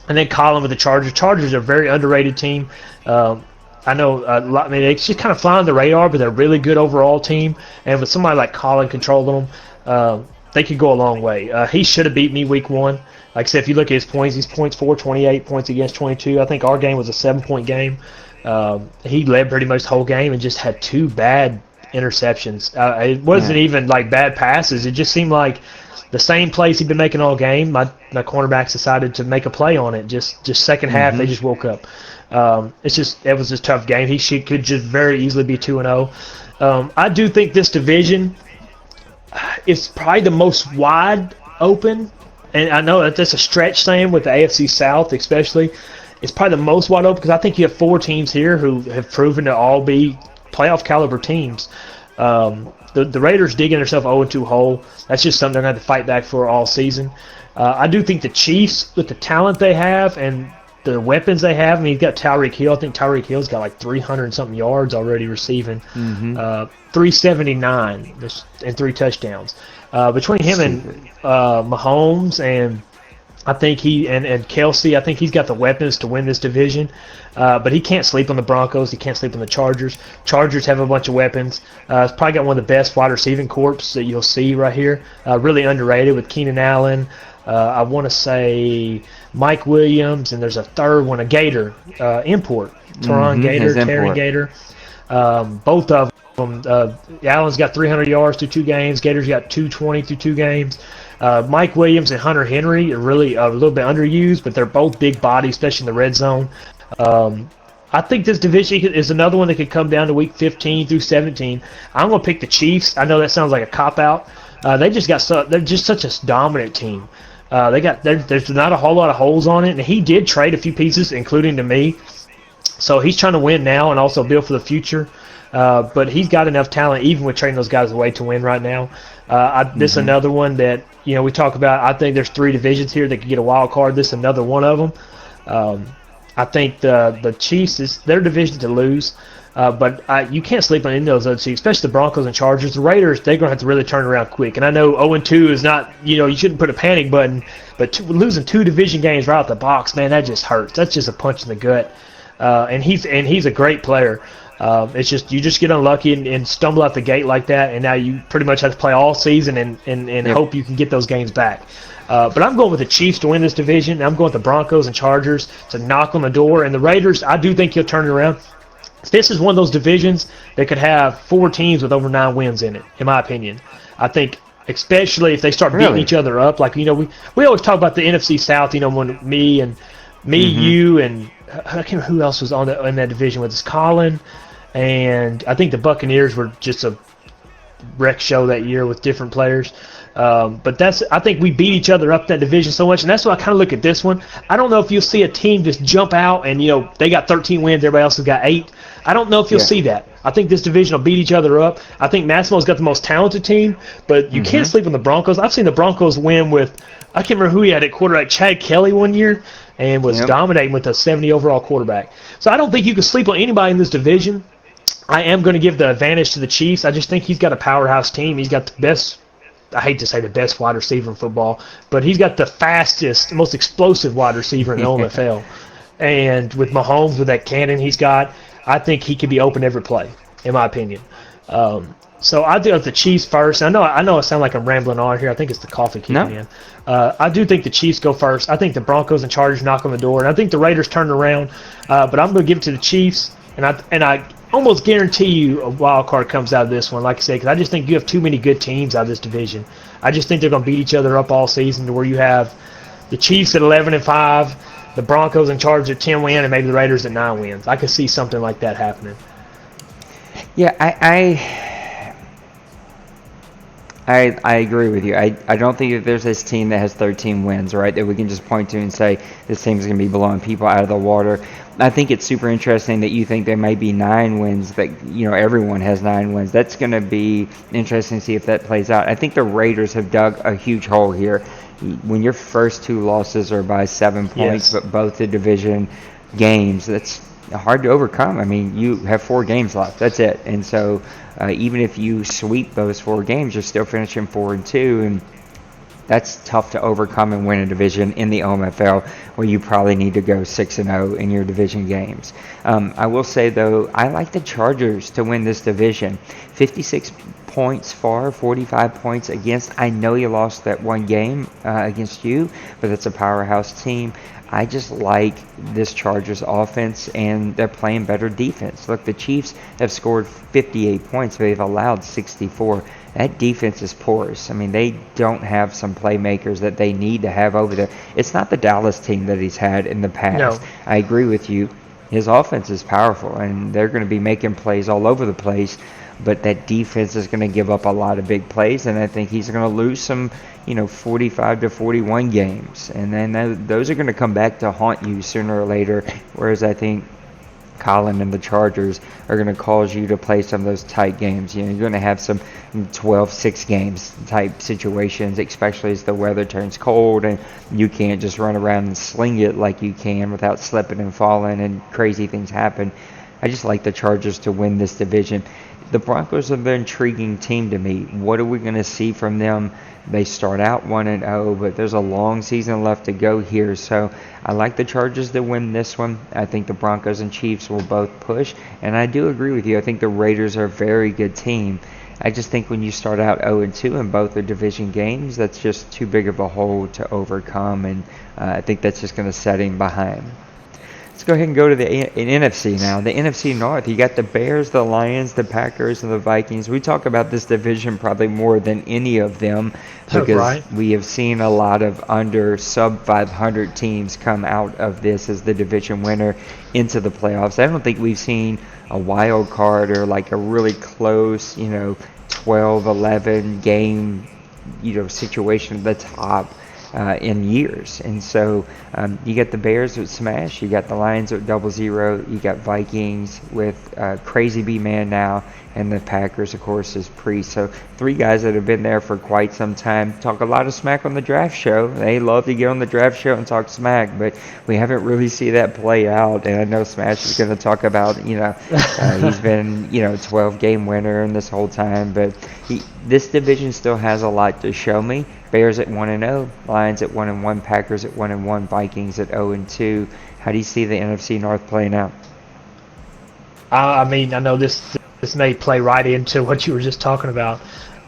And then Colin with the Chargers. Chargers are a very underrated team. I know I mean, they just kind of fly on the radar, but they're a really good overall team. And with somebody like Colin controlling them, they could go a long way. He should have beat me week 1. Like I said, if you look at his points, he's points for 28, points against 22. I think our game was a 7-point game. He led pretty much the whole game and just had 2 bad interceptions. It wasn't even like bad passes. It just seemed like the same plays he'd been making all game. My cornerbacks decided to make a play on it. Just second half, they just woke up. It was just a tough game. He could just very easily be 2-0. I do think this division is probably the most wide open, and I know that's a stretch saying with the AFC South especially. It's probably the most wide open because I think you have 4 teams here who have proven to all be playoff caliber teams. The Raiders digging themselves 0-2 hole. That's just something they're going to have to fight back for all season. I do think the Chiefs, with the talent they have and the weapons they have, I mean, you've got Tyreek Hill. I think Tyreek Hill's got like 300-something yards already receiving. 379 and 3 touchdowns. Between him and Mahomes and I think and Kelsey, I think he's got the weapons to win this division. But he can't sleep on the Broncos. He can't sleep on the Chargers. Chargers have a bunch of weapons. It's probably got one of the best wide receiving corps that you'll see right here. Really underrated with Keenan Allen. I want to say Mike Williams, and there's a third one, a Gator import. Teron Gator, Terry Gator. Both of them. Allen's got 300 yards through 2 games. Gator's got 220 through 2 games. Mike Williams and Hunter Henry are really a little bit underused, but they're both big bodies, especially in the red zone. I think this division is another one that could come down to week 15 through 17. I'm going to pick the Chiefs. I know that sounds like a cop-out. They're just such a dominant team. There's not a whole lot of holes on it, and he did trade a few pieces, including to me. So he's trying to win now and also build for the future. But he's got enough talent, even with trading those guys away, to win right now. This is another one that we talk about. I think there's 3 divisions here that could get a wild card. This is another one of them. I think the Chiefs is their division to lose, but you can't sleep on any of those other teams, especially the Broncos and Chargers. The Raiders, they're going to have to really turn around quick. And I know 0-2 is not, you shouldn't put a panic button, but losing 2 division games right out the box, man, that just hurts. That's just a punch in the gut. And he's a great player. It's just you just get unlucky and stumble out the gate like that, and now you pretty much have to play all season and hope you can get those games back. But I'm going with the Chiefs to win this division. I'm going with the Broncos and Chargers to knock on the door. And the Raiders, I do think he'll turn it around. This is one of those divisions that could have 4 teams with over 9 wins in it, in my opinion. I think, especially if they start beating each other up. Like, we always talk about the NFC South, when you, and I can't remember who else was in that division with us. Colin, and I think the Buccaneers were just a wreck show that year with different players. But I think we beat each other up in that division so much, and that's why I kind of look at this one. I don't know if you'll see a team just jump out and, they got 13 wins, everybody else has got 8. I don't know if you'll see that. I think this division will beat each other up. I think Massimo's got the most talented team, but you can't sleep on the Broncos. I've seen the Broncos win with, I can't remember who he had at quarterback, Chad Kelly one year, and was dominating with a 70 overall quarterback. So I don't think you can sleep on anybody in this division. I am going to give the advantage to the Chiefs. I just think he's got a powerhouse team. He's got the best, I hate to say the best wide receiver in football, but he's got the fastest, most explosive wide receiver in the OMFL. And with Mahomes, with that cannon he's got, I think he could be open every play, in my opinion. So I do have the Chiefs first. I know I sound like I'm rambling on here. I think it's the coffee kicking in. I do think the Chiefs go first. I think the Broncos and Chargers knock on the door, and I think the Raiders turn it around. But I'm going to give it to the Chiefs, and I almost guarantee you a wild card comes out of this one, like I said, because I just think you have too many good teams out of this division. I just think they're going to beat each other up all season to where you have the Chiefs at 11-5, the Broncos and Chargers at 10 wins, and maybe the Raiders at 9 wins. I could see something like that happening. Yeah, I agree with you. I don't think that there's this team that has 13 wins, right, that we can just point to and say this team's going to be blowing people out of the water. I think it's super interesting that you think there might be 9 wins, but everyone has 9 wins. That's going to be interesting to see if that plays out. I think the Raiders have dug a huge hole here. When your first 2 losses are by 7 points, Yes. but both the division games, that's hard to overcome. I mean, you have 4 games left. That's it. And so even if you sweep those 4 games, you're still finishing 4-2, and that's tough to overcome and win a division in the OMFL, where you probably need to go 6-0 in your division games. I will say though, I like the Chargers to win this division. 56 points for, 45 points against. I know you lost that 1 game against you, but that's a powerhouse team. I just like this Chargers offense, and they're playing better defense. Look, the Chiefs have scored 58 points, but they've allowed 64. That defense is porous. I mean, they don't have some playmakers that they need to have over there. It's not the Dallas team that he's had in the No. past. I agree with you. His offense is powerful, and they're going to be making plays all over the place, but that defense is going to give up a lot of big plays, and I think he's going to lose some 45 to 41 games, and then those are going to come back to haunt you sooner or later. Whereas I think Colin and the Chargers are going to cause you to play some of those tight games. You're going to have some 12-6 games type situations, especially as the weather turns cold and you can't just run around and sling it like you can without slipping and falling and crazy things happen. I just like the Chargers to win this division. The Broncos are an intriguing team to me. What are we going to see from them? They start out 1-0, but there's a long season left to go here. So I like the Chargers to win this one. I think the Broncos and Chiefs will both push. And I do agree with you. I think the Raiders are a very good team. I just think when you start out 0-2 in both the division games, that's just too big of a hole to overcome. And I think that's just going to set him behind. Let's go ahead and go to the NFC now. The NFC North, you got the Bears, the Lions, the Packers, and the Vikings. We talk about this division probably more than any of them because Right. we have seen a lot of under sub 500 teams come out of this as the division winner into the playoffs. I don't think we've seen a wild card or like a really close, 12, 11 game, situation at the top in years. And so you got the Bears with Smash, you got the Lions with 0-0, you got Vikings with Crazy B-Man now, and the Packers, of course, is Priest. So 3 guys that have been there for quite some time. Talk a lot of smack on the draft show. They love to get on the draft show and talk smack, but we haven't really seen that play out. And I know Smash is going to talk about, he's been, 12-game winner in this whole time, but this division still has a lot to show me. Bears at 1-0, Lions at 1-1, Packers at 1-1, Vikings at 0-2. How do you see the NFC North playing out? I mean, I know this may play right into what you were just talking about,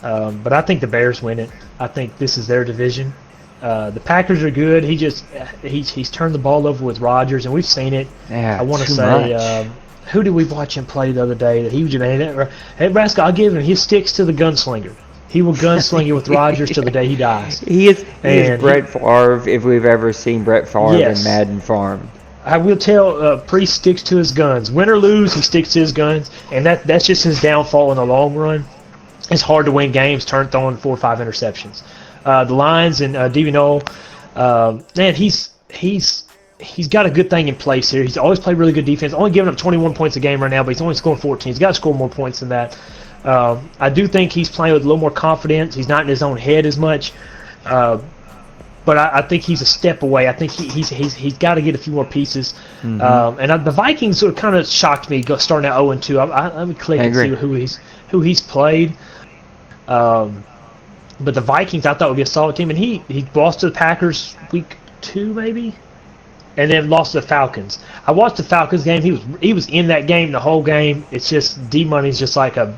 but I think the Bears win it. I think this is their division. The Packers are good. He's turned the ball over with Rodgers, and we've seen it. Yeah, I want to too say, much. who did we watch him play the other day? That he was just, hey, Nebraska, I'll give him. He sticks to the gunslinger. He will gunsling it with Rodgers till the day he dies. He is Brett Favre, if we've ever seen Brett Favre Yes. in Madden Farm. I will tell, Priest sticks to his guns. Win or lose, he sticks to his guns, and that's just his downfall in the long run. It's hard to win games throwing 4 or 5 interceptions. The Lions and DeVino, man, he's got a good thing in place here. He's always played really good defense. Only giving up 21 points a game right now, but he's only scoring 14. He's got to score more points than that. I do think he's playing with a little more confidence. He's not in his own head as much. But I think he's a step away. I think he's got to get a few more pieces. And the Vikings sort of kind of shocked me starting at 0-2. Let me click and see who he's played. But the Vikings I thought would be a solid team, and he lost to the Packers week 2 maybe, and then lost to the Falcons. I watched the Falcons game. He was in that game the whole game. It's just D-Money's just like a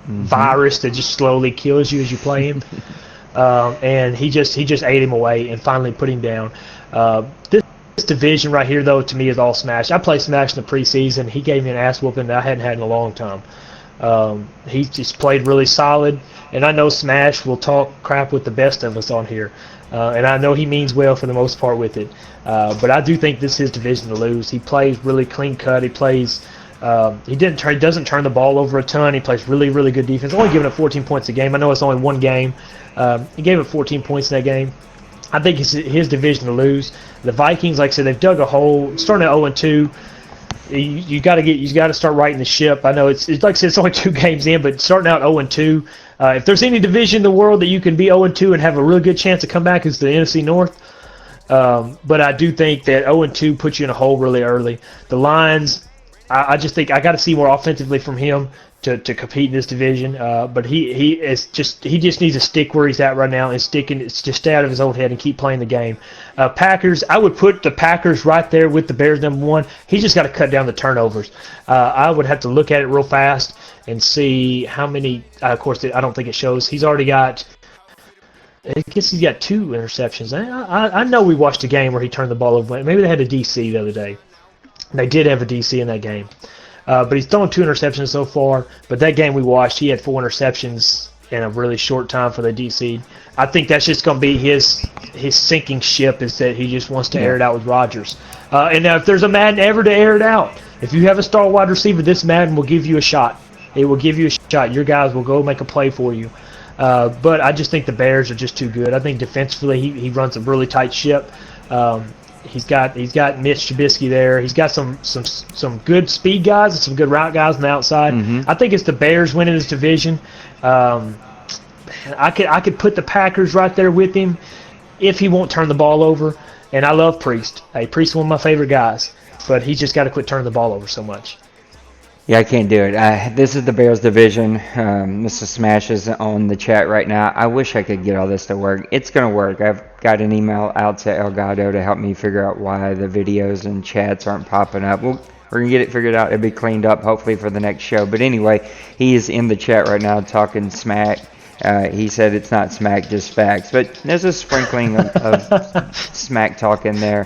virus that just slowly kills you as you play him. And he just ate him away and finally put him down. This division right here, though, to me is all Smash. I played Smash in the preseason. He gave me an ass whooping that I hadn't had in a long time. He just played really solid, and I know Smash will talk crap with the best of us on here. And I know he means well for the most part with it. But I do think this is his division to lose. He plays really clean cut. He plays He doesn't turn the ball over a ton. He plays really, really good defense. Only giving up 14 points a game. I know it's only one game. He gave up 14 points in that game. I think it's his division to lose. The Vikings, like I said, they've dug a hole. Starting at 0-2, you got to start righting the ship. I know it's like I said, it's only 2 games in, but starting out 0-2, if there's any division in the world that you can be 0-2 and have a real good chance to come back, it's the NFC North. But I do think that 0-2 puts you in a hole really early. The Lions, I just think I got to see more offensively from him to compete in this division. But he just needs to stick where he's at right now and just stay out of his own head and keep playing the game. Packers, I would put the Packers right there with the Bears #1. He's just got to cut down the turnovers. I would have to look at it real fast and see how many. Of course, I don't think it shows. He's already got. I guess he's got 2 interceptions. I know we watched a game where he turned the ball over. Maybe they had a DC the other day. They did have a DC in that game. But he's thrown 2 interceptions so far. But that game we watched, he had 4 interceptions in a really short time for the DC. I think that's just going to be his sinking ship, is that he just wants to air it out with Rodgers. And now if there's a Madden ever to air it out, if you have a star wide receiver, this Madden will give you a shot. It will give you a shot. Your guys will go make a play for you. But I just think the Bears are just too good. I think defensively he runs a really tight ship. He's got Mitch Trubisky there. He's got some good speed guys and some good route guys on the outside. I think it's the Bears winning this division. I could put the Packers right there with him if he won't turn the ball over. And I love Priest. Hey, Priest is one of my favorite guys, but he's just got to quit turning the ball over so much. Yeah, I can't do it. This is the Bears division. Mr. Smash is on the chat right now. I wish I could get all this to work. It's going to work. I've got an email out to Elgato to help me figure out why the videos and chats aren't popping up. We're going to get it figured out. It'll be cleaned up hopefully for the next show. But anyway, he is in the chat right now talking smack. He said it's not smack, just facts. But there's a sprinkling of smack talk in there.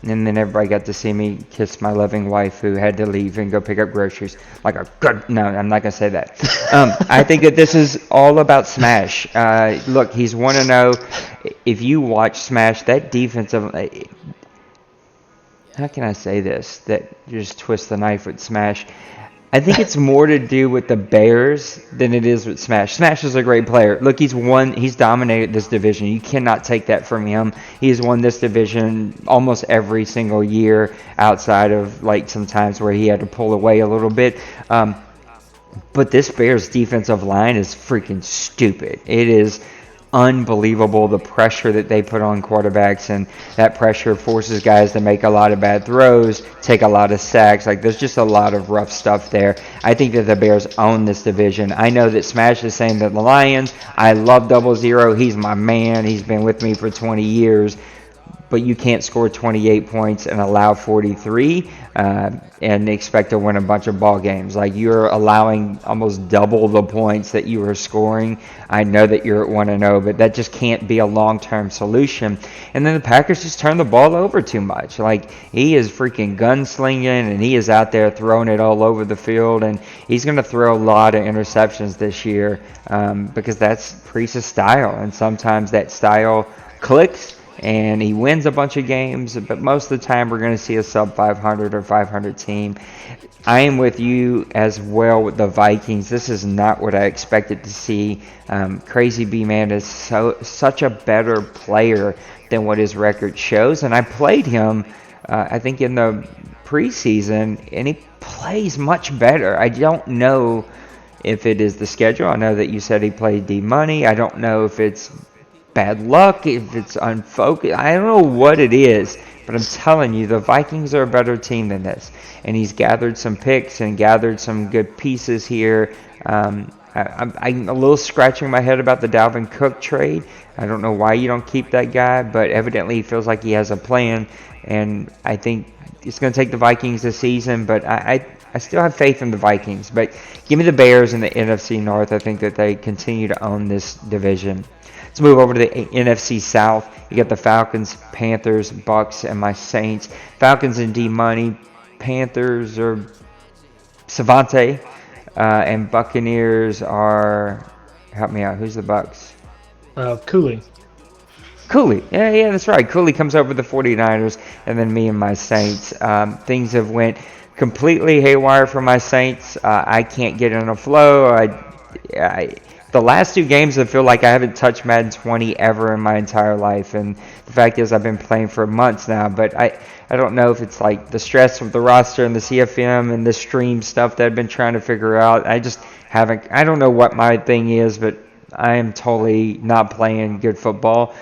And then everybody got to see me kiss my loving wife who had to leave and go pick up groceries. Like a good, no, I'm not going to say that. I think that this is all about Smash. Look, he's 1-0. If you watch Smash, that defensive, how can I say this? That just twist the knife with Smash. I think it's more to do with the Bears than it is with Smash. Smash is a great player. Look, he's dominated this division. You cannot take that from him. He's won this division almost every single year outside of like sometimes where he had to pull away a little bit. But this Bears defensive line is freaking stupid. It is unbelievable, the pressure that they put on quarterbacks, and that pressure forces guys to make a lot of bad throws, take a lot of sacks. Like, there's just a lot of rough stuff there. I think that the Bears own this division. I know that Smash is saying that the Lions, I love 00. He's my man. He's been with me for 20 years. But you can't score 28 points and allow 43 and expect to win a bunch of ball games. Like, you're allowing almost double the points that you were scoring. I know that you're at 1-0, but that just can't be a long-term solution. And then the Packers just turn the ball over too much. Like, he is freaking gunslinging, and he is out there throwing it all over the field, and he's going to throw a lot of interceptions this year because that's Priest's style, and sometimes that style clicks and he wins a bunch of games, but most of the time we're going to see a sub 500 or 500 team. I am with you as well with the Vikings. This is not what I expected to see. Crazy B-Man is such a better player than what his record shows, and I played him, I think, in the preseason, and he plays much better. I don't know if it is the schedule. I know that you said he played D-Money. I don't know if it's bad luck, if it's unfocused. I don't know what it is, but I'm telling you, the Vikings are a better team than this. And he's gathered some picks and gathered some good pieces here. I'm a little scratching my head about the Dalvin Cook trade. I don't know why you don't keep that guy, but evidently he feels like he has a plan. And I think it's going to take the Vikings this season, but I still have faith in the Vikings. But give me the Bears in the NFC North. I think that they continue to own this division. Let's move over to the NFC South. You got the Falcons, Panthers, Bucks, and my Saints. Falcons and D-Money. Panthers are Savante. And Buccaneers are... Help me out. Who's the Bucks? Cooley. Cooley. Yeah, that's right. Cooley comes over the 49ers, and then me and my Saints. Things have went completely haywire for my Saints. I can't get in a flow. I the last two games I feel like I haven't touched Madden 20 ever in my entire life, and the fact is I've been playing for months now. But I don't know if it's like the stress of the roster and the CFM and the stream stuff that I've been trying to figure out. I just haven't. I don't know what my thing is, but I am totally not playing good football.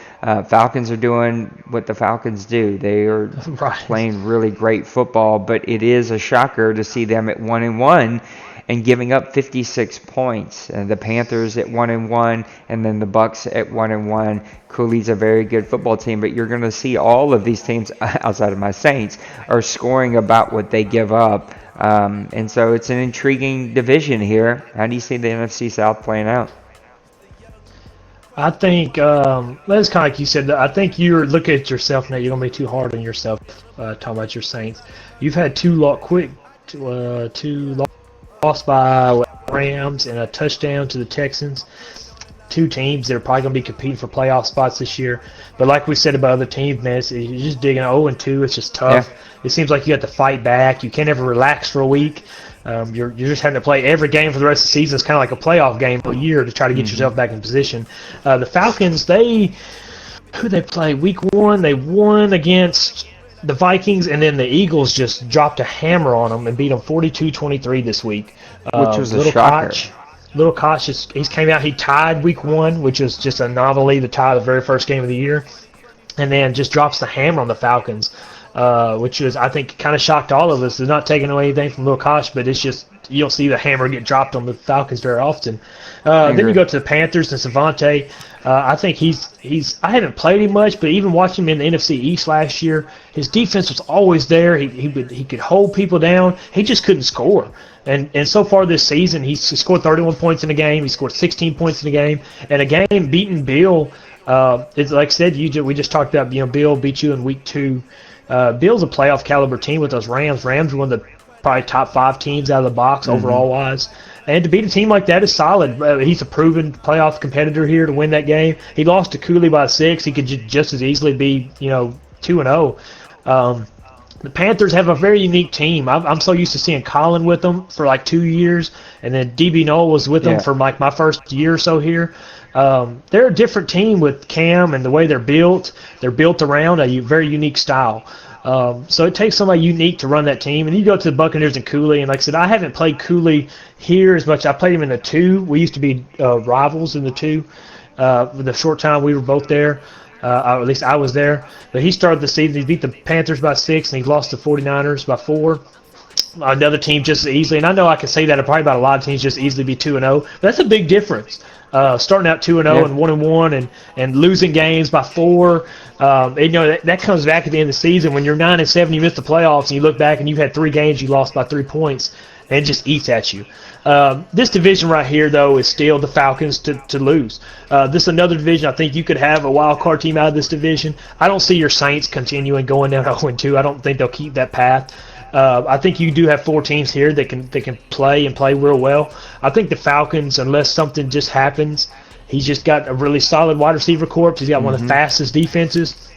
Falcons are doing what the Falcons do. They are Right. playing really great football, but it is a shocker to see them at 1-1 and giving up 56 points. The Panthers at 1-1, and then the Bucks at 1-1. Cooley's a very good football team, but you're going to see all of these teams outside of my Saints are scoring about what they give up. And so it's an intriguing division here. How do you see the NFC South playing out? I think that's kind of like you said. I think you're looking at yourself now. You don't be too hard on yourself talking about your Saints. You've had two lost by Rams and a touchdown to the Texans. Two teams that are probably going to be competing for playoff spots this year. But like we said about other teams, man, you're just digging 0-2. It's just tough. Yeah. It seems like you have to fight back. You can't ever relax for a week. You're just having to play every game for the rest of the season. It's kind of like a playoff game for a year to try to get yourself back in position. The Falcons, who they play week one, they won against the Vikings, and then the Eagles just dropped a hammer on them and beat them 42-23 this week. Which was a shocker. Little Koch, he came out, he tied week one, which was just a novelty to tie the very first game of the year, and then just drops the hammer on the Falcons, which is, I think, kind of shocked all of us. It's not taking away anything from Little Koch, but it's just, you don't see the hammer get dropped on the Falcons very often. Then you go to the Panthers and Savante. I think I haven't played him much, but even watching him in the NFC East last year, his defense was always there. He could hold people down. He just couldn't score. And so far this season, he's scored 31 points in a game. He scored 16 points in a game. And a game beating Bill, it's like I said, we just talked about, Bill beat you in week 2. Bill's a playoff caliber team with those Rams. Rams are one of the probably top 5 teams out of the box overall wise. And to beat a team like that is solid. He's a proven playoff competitor here to win that game. He lost to Cooley by 6. He could just as easily be, 2-0. The Panthers have a very unique team. I'm so used to seeing Colin with them for like 2 years, and then DB Noel was with them for like my first year or so here. They're a different team with Cam and the way they're built. They're built around a very unique style. So it takes somebody unique to run that team. And you go to the Buccaneers and Cooley, and like I said, I haven't played Cooley here as much. I played him in the 2. We used to be rivals in the 2. The short time we were both there. Or at least I was there. But he started the season. He beat the Panthers by 6, and he lost the 49ers by 4. Another team just as easily, and I know I can say that probably about a lot of teams just easily be 2-0, but that's a big difference. Starting out 2-0 and 1-1 and losing games by 4. That comes back at the end of the season when you're 9-7, you miss the playoffs, and you look back and you've had 3 games you lost by 3 points, and it just eats at you. This division right here, though, is still the Falcons to lose. This is another division. I think you could have a wild card team out of this division. I don't see your Saints continuing going down 0-2. I don't think they'll keep that path. I think you do have 4 teams here that can play and play real well. I think the Falcons, unless something just happens, he's just got a really solid wide receiver corps. He's got one of the fastest defenses.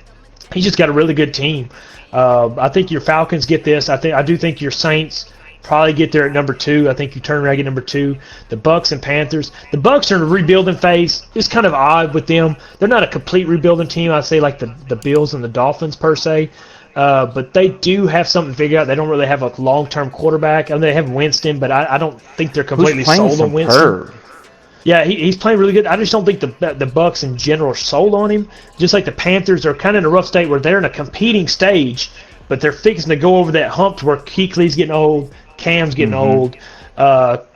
He's just got a really good team. I think your Falcons get this. I do think your Saints probably get there at number 2. I think you turn around and get number 2. The Bucks and Panthers. The Bucks are in a rebuilding phase. It's kind of odd with them. They're not a complete rebuilding team. I'd say like the Bills and the Dolphins per se. But they do have something figured out. They don't really have a long-term quarterback. I mean, they have Winston, but I don't think they're completely sold on Winston. Yeah, he's playing really good. I just don't think the Bucks in general are sold on him. Just like the Panthers are kind of in a rough state where they're in a competing stage, but they're fixing to go over that hump to where Kuechly's getting old, Cam's getting old,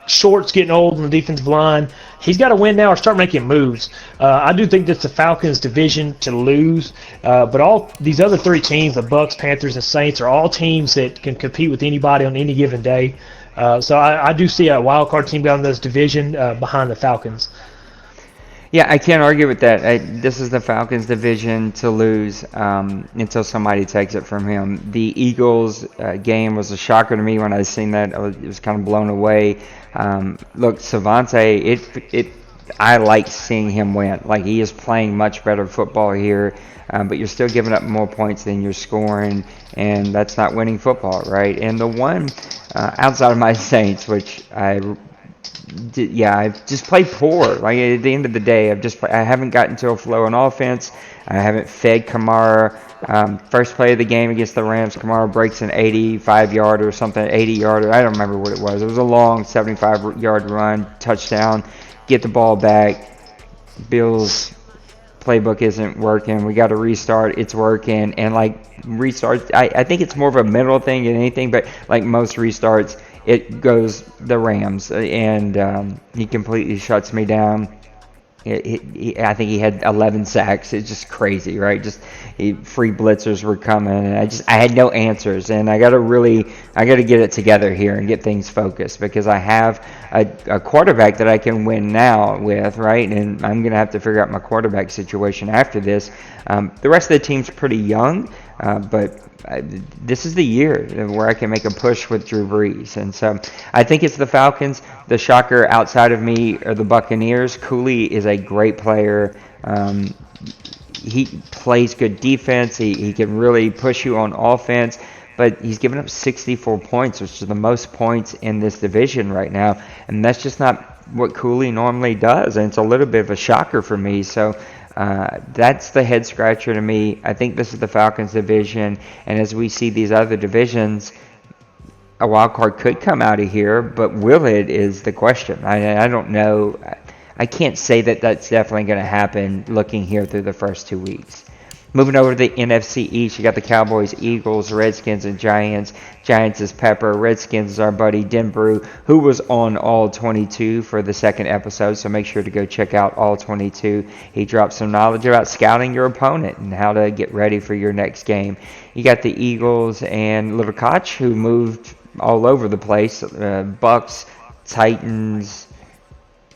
Short's getting old on the defensive line. He's got to win now or start making moves. I do think that's the Falcons' division to lose, but all these other 3 teams, the Bucks, Panthers, and Saints, are all teams that can compete with anybody on any given day. So I do see a wild card team down in this division behind the Falcons. Yeah, I can't argue with that. This is the Falcons' division to lose until somebody takes it from him. The Eagles game was a shocker to me when I seen that. It was kind of blown away. Look, Savante, I like seeing him win. Like he is playing much better football here, but you're still giving up more points than you're scoring, and that's not winning football, right? And the one outside of my Saints, which yeah, I've just played poor. Like at the end of the day, I haven't gotten to a flow on offense. I haven't fed Kamara. First play of the game against the Rams, Kamara breaks an 85-yard or something, 80-yard. I don't remember what it was. It was a long 75-yard run, touchdown. Get the ball back. Bills playbook isn't working. We got to restart. It's working. And like restarts, I think it's more of a mental thing than anything, but like most restarts, it goes the Rams. And he completely shuts me down. I think he had 11 sacks. It's just crazy, right? Free blitzers were coming, and I had no answers, and I got to get it together here and get things focused because I have a quarterback that I can win now with, right? And I'm gonna have to figure out my quarterback situation after this. The rest of the team's pretty young, but this is the year where I can make a push with Drew Brees. And so I think it's the Falcons. The shocker outside of me are the Buccaneers. Cooley is a great player. He plays good defense. He can really push you on offense. But he's given up 64 points, which is the most points in this division right now. And that's just not what Cooley normally does. And it's a little bit of a shocker for me. So that's the head scratcher to me. I think this is the Falcons division, and as we see these other divisions, a wild card could come out of here, but will it is the question. I don't know. I can't say that that's definitely going to happen looking here through the first 2 weeks. Moving over to the NFC East, you got the Cowboys, Eagles, Redskins, and Giants. Giants is Pepper. Redskins is our buddy Denbrew, who was on All 22 for the second episode, so make sure to go check out All 22. He dropped some knowledge about scouting your opponent and how to get ready for your next game. You got the Eagles and Little Koch, who moved all over the place. Bucks, Titans,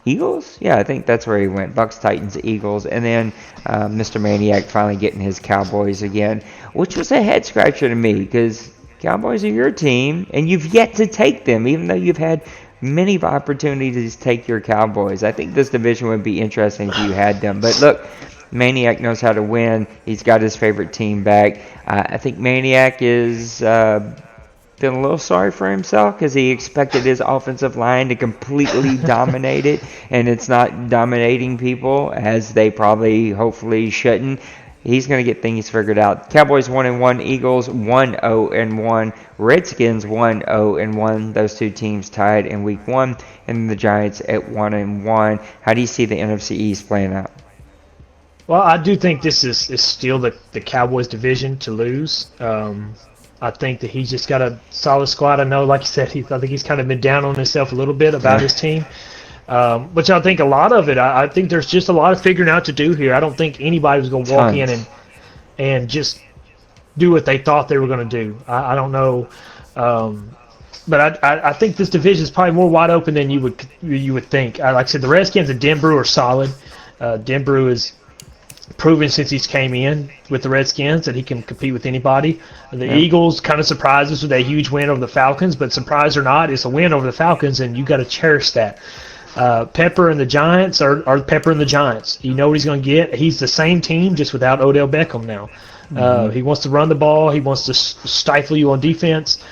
Eagles? Yeah, I think that's where he went. Bucks, Titans, Eagles, and then Mr. Maniac finally getting his Cowboys again, which was a head scratcher to me because Cowboys are your team, and you've yet to take them, even though you've had many opportunities to take your Cowboys. I think this division would be interesting if you had them. But look, Maniac knows how to win. He's got his favorite team back. I think Maniac is feeling a little sorry for himself because he expected his offensive line to completely dominate it, and it's not dominating people as they probably, hopefully, shouldn't. He's going to get things figured out. Cowboys 1-1, Eagles 1-0-1, Redskins 1-0-1. Those two teams tied in Week 1, and the Giants at 1-1. How do you see the NFC East playing out? Well, I do think this is still the Cowboys division to lose. I think that he's just got a solid squad. I know, like you said, I think he's kind of been down on himself a little bit about his team, which I think a lot of it, I think there's just a lot of figuring out to do here. I don't think anybody was going to walk in and just do what they thought they were going to do. I don't know. But I think this division is probably more wide open than you would think. Like I said, the Redskins and Denbrew are solid. Denbrew is proven since he's came in with the Redskins that he can compete with anybody. The Eagles kind of surprised us with a huge win over the Falcons, but surprise or not, it's a win over the Falcons, and you got to cherish that. Pepper and the Giants are Pepper and the Giants. You know what he's going to get. He's the same team, just without Odell Beckham now. He wants to run the ball. He wants to stifle you on defense.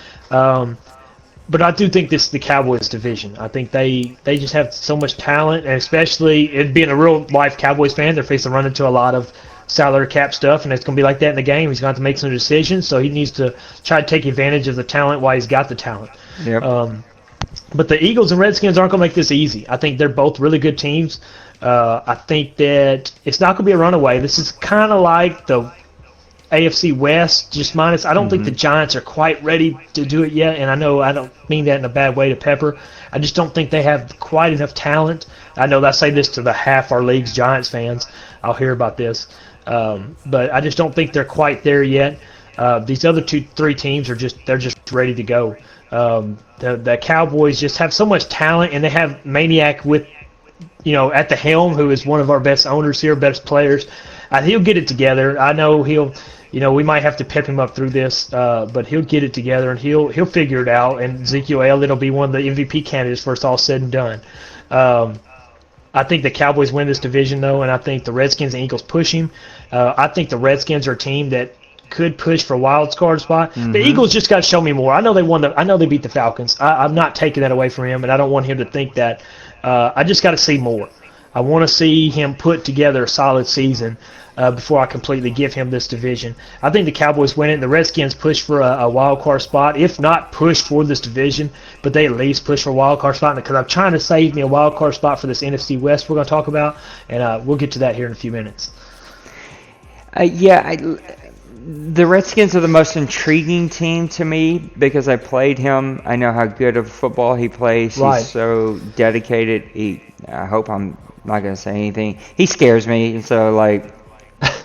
But I do think this is the Cowboys division. I think they just have so much talent, and especially it being a real-life Cowboys fan, they're facing run into a lot of salary cap stuff, and it's going to be like that in the game. He's going to have to make some decisions, so he needs to try to take advantage of the talent while he's got the talent. Yep. But the Eagles and Redskins aren't going to make this easy. I think they're both really good teams. I think that it's not going to be a runaway. This is kind of like the AFC West, just minus. I don't think the Giants are quite ready to do it yet, and I know I don't mean that in a bad way to Pepper. I just don't think they have quite enough talent. I know I say this to the half our league's Giants fans. I'll hear about this, but I just don't think they're quite there yet. These other three teams they're just ready to go. The Cowboys just have so much talent, and they have Maniac with at the helm, who is one of our best owners here, best players. He'll get it together. I know he'll. We might have to pep him up through this, but he'll get it together and he'll figure it out. And Ezekiel Elliott will be one of the MVP candidates for it's all said and done. I think the Cowboys win this division, though, and I think the Redskins and Eagles push him. I think the Redskins are a team that could push for a wild card spot. The Mm-hmm. Eagles just got to show me more. I know they won. I know they beat the Falcons. I'm not taking that away from him, and I don't want him to think that. I just got to see more. I want to see him put together a solid season before I completely give him this division. I think the Cowboys win it. The Redskins push for a wild card spot, if not push for this division, but they at least push for a wild card spot because I'm trying to save me a wild card spot for this NFC West we're going to talk about, and we'll get to that here in a few minutes. The Redskins are the most intriguing team to me because I played him. I know how good of football he plays. Right. He's so dedicated. I hope I'm not going to say anything. He scares me, so like,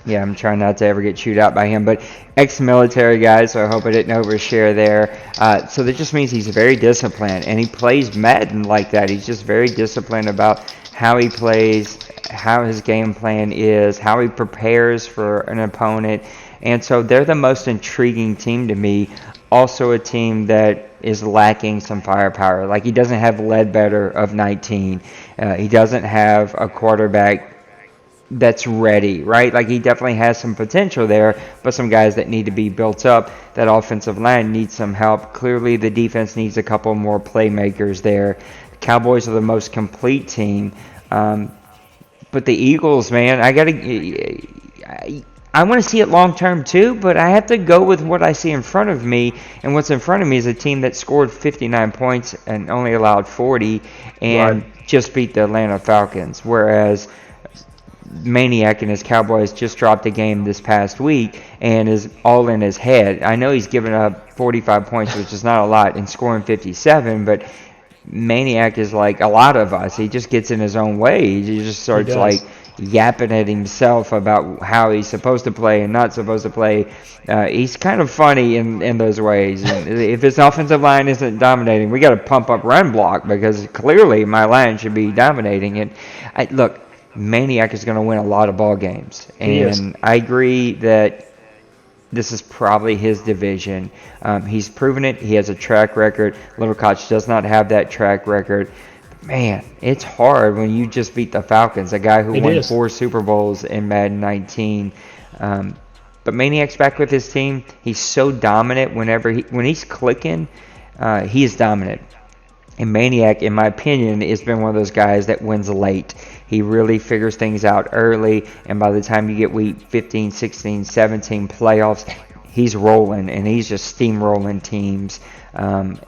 yeah, I'm trying not to ever get chewed out by him. But ex-military guy, so I hope I didn't overshare there. So that just means he's very disciplined, and he plays Madden like that. He's just very disciplined about how he plays, how his game plan is, how he prepares for an opponent. And so they're the most intriguing team to me. Also a team that is lacking some firepower. Like he doesn't have Ledbetter of 19. He doesn't have a quarterback that's ready, right? Like he definitely has some potential there, but some guys that need to be built up. That offensive line needs some help. Clearly the defense needs a couple more playmakers there. The Cowboys are the most complete team. But the Eagles, man, I want to see it long term too, but I have to go with what I see in front of me. And what's in front of me is a team that scored 59 points and only allowed 40 and just beat the Atlanta Falcons. Whereas Maniac and his Cowboys just dropped a game this past week and is all in his head. I know he's given up 45 points, which is not a lot, and scoring 57, but Maniac is like a lot of us. He just gets in his own way. He just starts like yapping at himself about how he's supposed to play and not supposed to play. He's kind of funny in those ways. And if his offensive line isn't dominating, we got to pump up run block because clearly my line should be dominating it. Look, Maniac is going to win a lot of ball games, and I agree that this is probably his division. He's proven it. He has a track record. Little Koch does not have that track record. Man, it's hard when you just beat the Falcons, a guy who won 4 Super Bowls in Madden 19. But Maniac's back with his team. He's so dominant when he's clicking, he is dominant. And Maniac, in my opinion, has been one of those guys that wins late. He really figures things out early, and by the time you get week 15, 16, 17 playoffs, he's rolling, and he's just steamrolling teams. And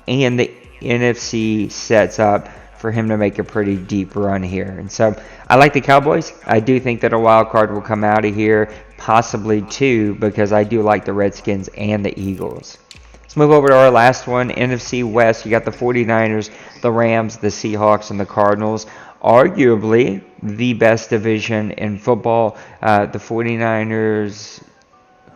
the NFC sets up for him to make a pretty deep run here. And so I like the Cowboys. I do think that a wild card will come out of here, possibly 2, because I do like the Redskins and the Eagles. Let's move over to our last one, NFC West. You got the 49ers, the Rams, the Seahawks, and the Cardinals. Arguably the best division in football. The 49ers...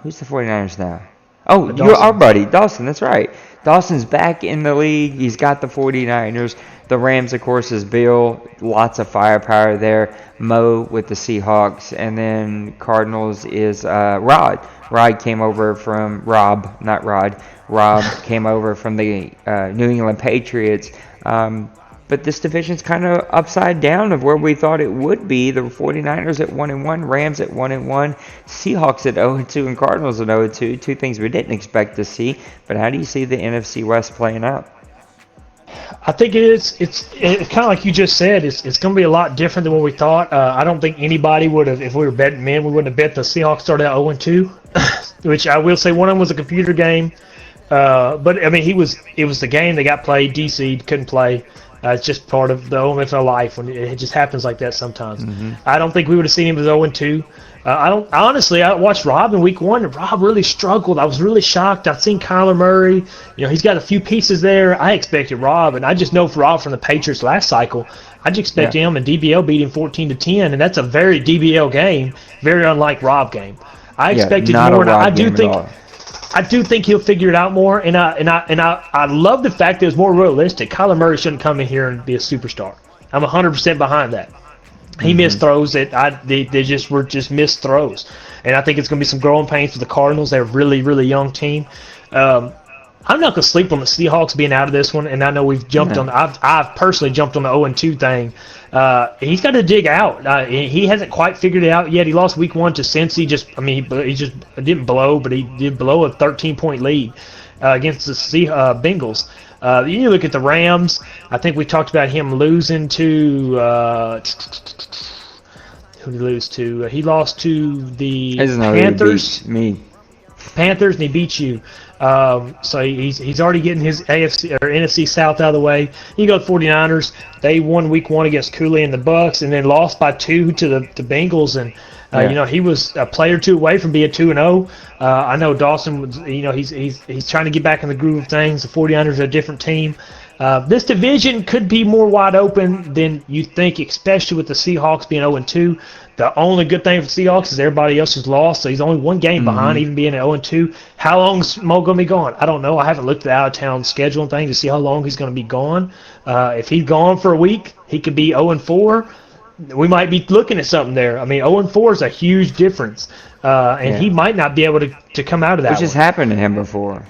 Who's the 49ers now? Oh, you're our buddy, Dawson. That's right. Dawson's back in the league. He's got the 49ers. The Rams, of course, is Bill. Lots of firepower there. Mo with the Seahawks. And then Cardinals is Rod. Rod came over from Rob, not Rod. Rob came over from the New England Patriots. But this division's kind of upside down of where we thought it would be. The 49ers at 1-1, Rams at 1-1, Seahawks at 0-2, and Cardinals at 0-2. 2 things we didn't expect to see. But how do you see the NFC West playing out? I think it's kind of like you just said. It's going to be a lot different than what we thought. I don't think anybody would have, if we were betting men, we wouldn't have bet the Seahawks started out 0-2, which I will say one of them was a computer game. But I mean, it was the game that got played. DC couldn't play. It's just part of the OMFL life when it just happens like that sometimes. Mm-hmm. I don't think we would have seen him as 0-2. I watched Rob in week 1, and Rob really struggled. I was really shocked. I've seen Kyler Murray. He's got a few pieces there. I expected Rob, and I just know for Rob from the Patriots last cycle, I just expect him, and DBL beat him 14-10, and that's a very DBL game, very unlike Rob game. I expected more, and I do think he'll figure it out more, and I love the fact that it was more realistic. Kyler Murray shouldn't come in here and be a superstar. I'm 100% behind that. He missed throws that they just were missed throws, and I think it's going to be some growing pains for the Cardinals. They're a really, really young team. I I'm not gonna sleep on the Seahawks being out of this one, and I know we've jumped No. on. I've personally jumped on the 0-2 thing. He's got to dig out. He hasn't quite figured it out yet. He lost week 1 to Cincy. He just didn't blow, but he did blow a 13-point lead against the Bengals. You look at the Rams. I think we talked about him losing to. Who did he lose to? He lost to the I just know he Panthers. beat me. Panthers, and he beat you. So he's already getting his AFC or NFC South out of the way. You go 49ers. They won week 1 against Cooley and the Bucks, and then lost by 2 to the Bengals. And Yeah. he was a play or two away from being 2-0. I know Dawson was. He's trying to get back in the groove of things. The 49ers are a different team. This division could be more wide open than you think, especially with the Seahawks being 0-2. The only good thing for the Seahawks is everybody else has lost, so he's only one game behind, even being at 0-2. How long is Mo going to be gone? I don't know. I haven't looked at the out-of-town schedule and thing to see how long he's going to be gone. If he's gone for a week, he could be 0-4. We might be looking at something there. I mean, 0-4 is a huge difference, and he might not be able to come out of that Which has happened to him before.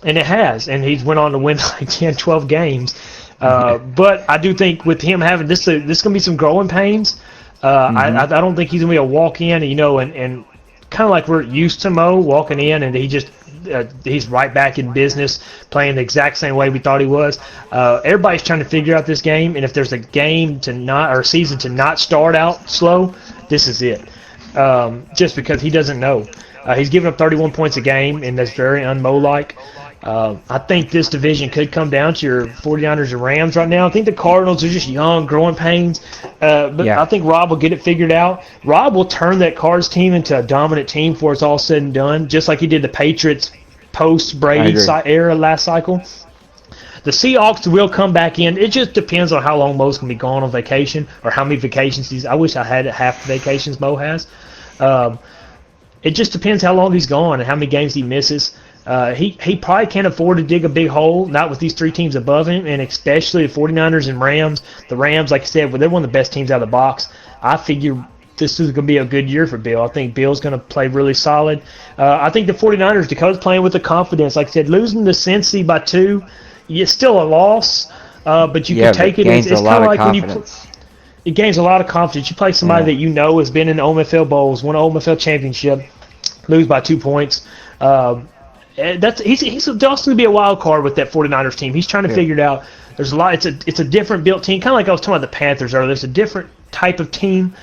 And it has, and he's went on to win like 10, 12 games. But I do think with him having this going to be some growing pains. I don't think he's going to be a walk-in, and kind of like we're used to Mo walking in, and he's right back in business, playing the exact same way we thought he was. Everybody's trying to figure out this game, and if there's a game or a season to not start out slow, this is it. Just because he doesn't know. He's giving up 31 points a game, and that's very un-Mo-like. I think this division could come down to your 49ers and Rams right now. I think the Cardinals are just young, growing pains. But I think Rob will get it figured out. Rob will turn that Cards team into a dominant team before it's all said and done, just like he did the Patriots post-Brady era last cycle. The Seahawks will come back in. It just depends on how long Mo's going to be gone on vacation or how many vacations I wish I had half the vacations Mo has. It just depends how long he's gone and how many games he misses. He probably can't afford to dig a big hole, not with these 3 teams above him, and especially the 49ers and Rams. The Rams, like I said, they're one of the best teams out of the box. I figure this is going to be a good year for Bill. I think Bill's going to play really solid. I think the 49ers, Dakota's playing with the confidence. Like I said, losing to Cincy by 2, it's still a loss, but you can take it. It's kind of like when it gains a lot of confidence. You play somebody that you know has been in the OMFL Bowls, won an OMFL championship, lose by 2 points. He's also going to be a wild card with that 49ers team. He's trying to figure it out. There's a lot. It's a different built team, kind of like I was talking about the Panthers earlier. There's a different type of team.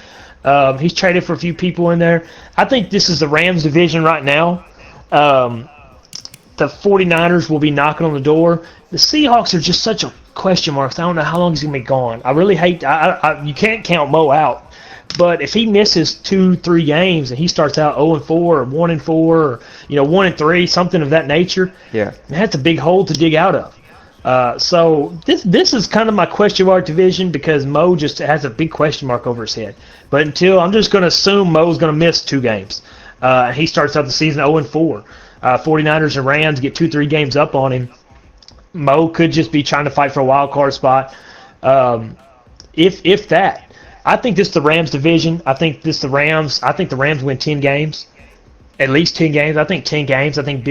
He's traded for a few people in there. I think this is the Rams division right now. The 49ers will be knocking on the door. The Seahawks are just such a question mark. I don't know how long he's going to be gone. I really hate. You can't count Mo out. But if he misses 2-3 games and he starts out 0-4 or 1-4 or 1-3, something of that nature, that's a big hole to dig out of. So this is kind of my question mark division because Mo just has a big question mark over his head. But I'm just going to assume Mo's going to miss 2 games. He starts out the season 0-4. 49ers and Rams get 2-3 games up on him. Mo could just be trying to fight for a wild card spot. If that. I think this is the Rams division. I think the Rams win 10 games. At least 10 games. I think 10 games. I think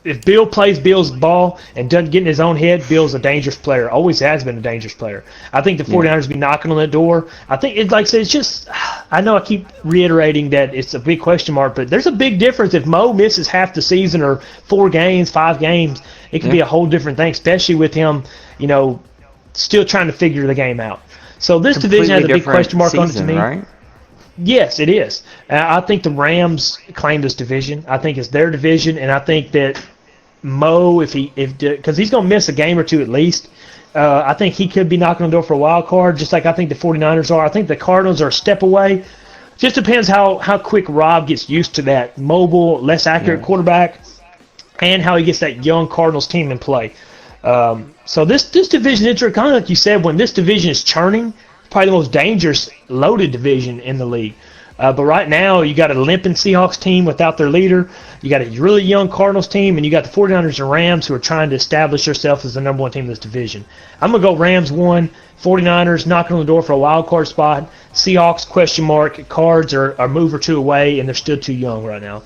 if Bill plays Bill's ball and doesn't get in his own head, Bill's a dangerous player. Always has been a dangerous player. I think the 49ers will be knocking on that door. I think, like I said, it's just, I know I keep reiterating that it's a big question mark, but there's a big difference. If Mo misses half the season or 4 games, 5 games, it could be a whole different thing, especially with him, still trying to figure the game out. So this division has a big question mark on it to me. Right? Yes, it is. I think the Rams claim this division. I think it's their division, and I think that Mo, because he's going to miss a game or 2 at least, I think he could be knocking on the door for a wild card, just like I think the 49ers are. I think the Cardinals are a step away. Just depends how quick Rob gets used to that mobile, less accurate quarterback, and how he gets that young Cardinals team in play. So this division, kind of like you said, when this division is churning, probably the most dangerous, loaded division in the league. But right now, you got a limping Seahawks team without their leader. You got a really young Cardinals team, and you got the 49ers and Rams who are trying to establish themselves as the number 1 team in this division. I'm going to go Rams 1, 49ers knocking on the door for a wild card spot. Seahawks, question mark. Cards are a move or 2 away, and they're still too young right now.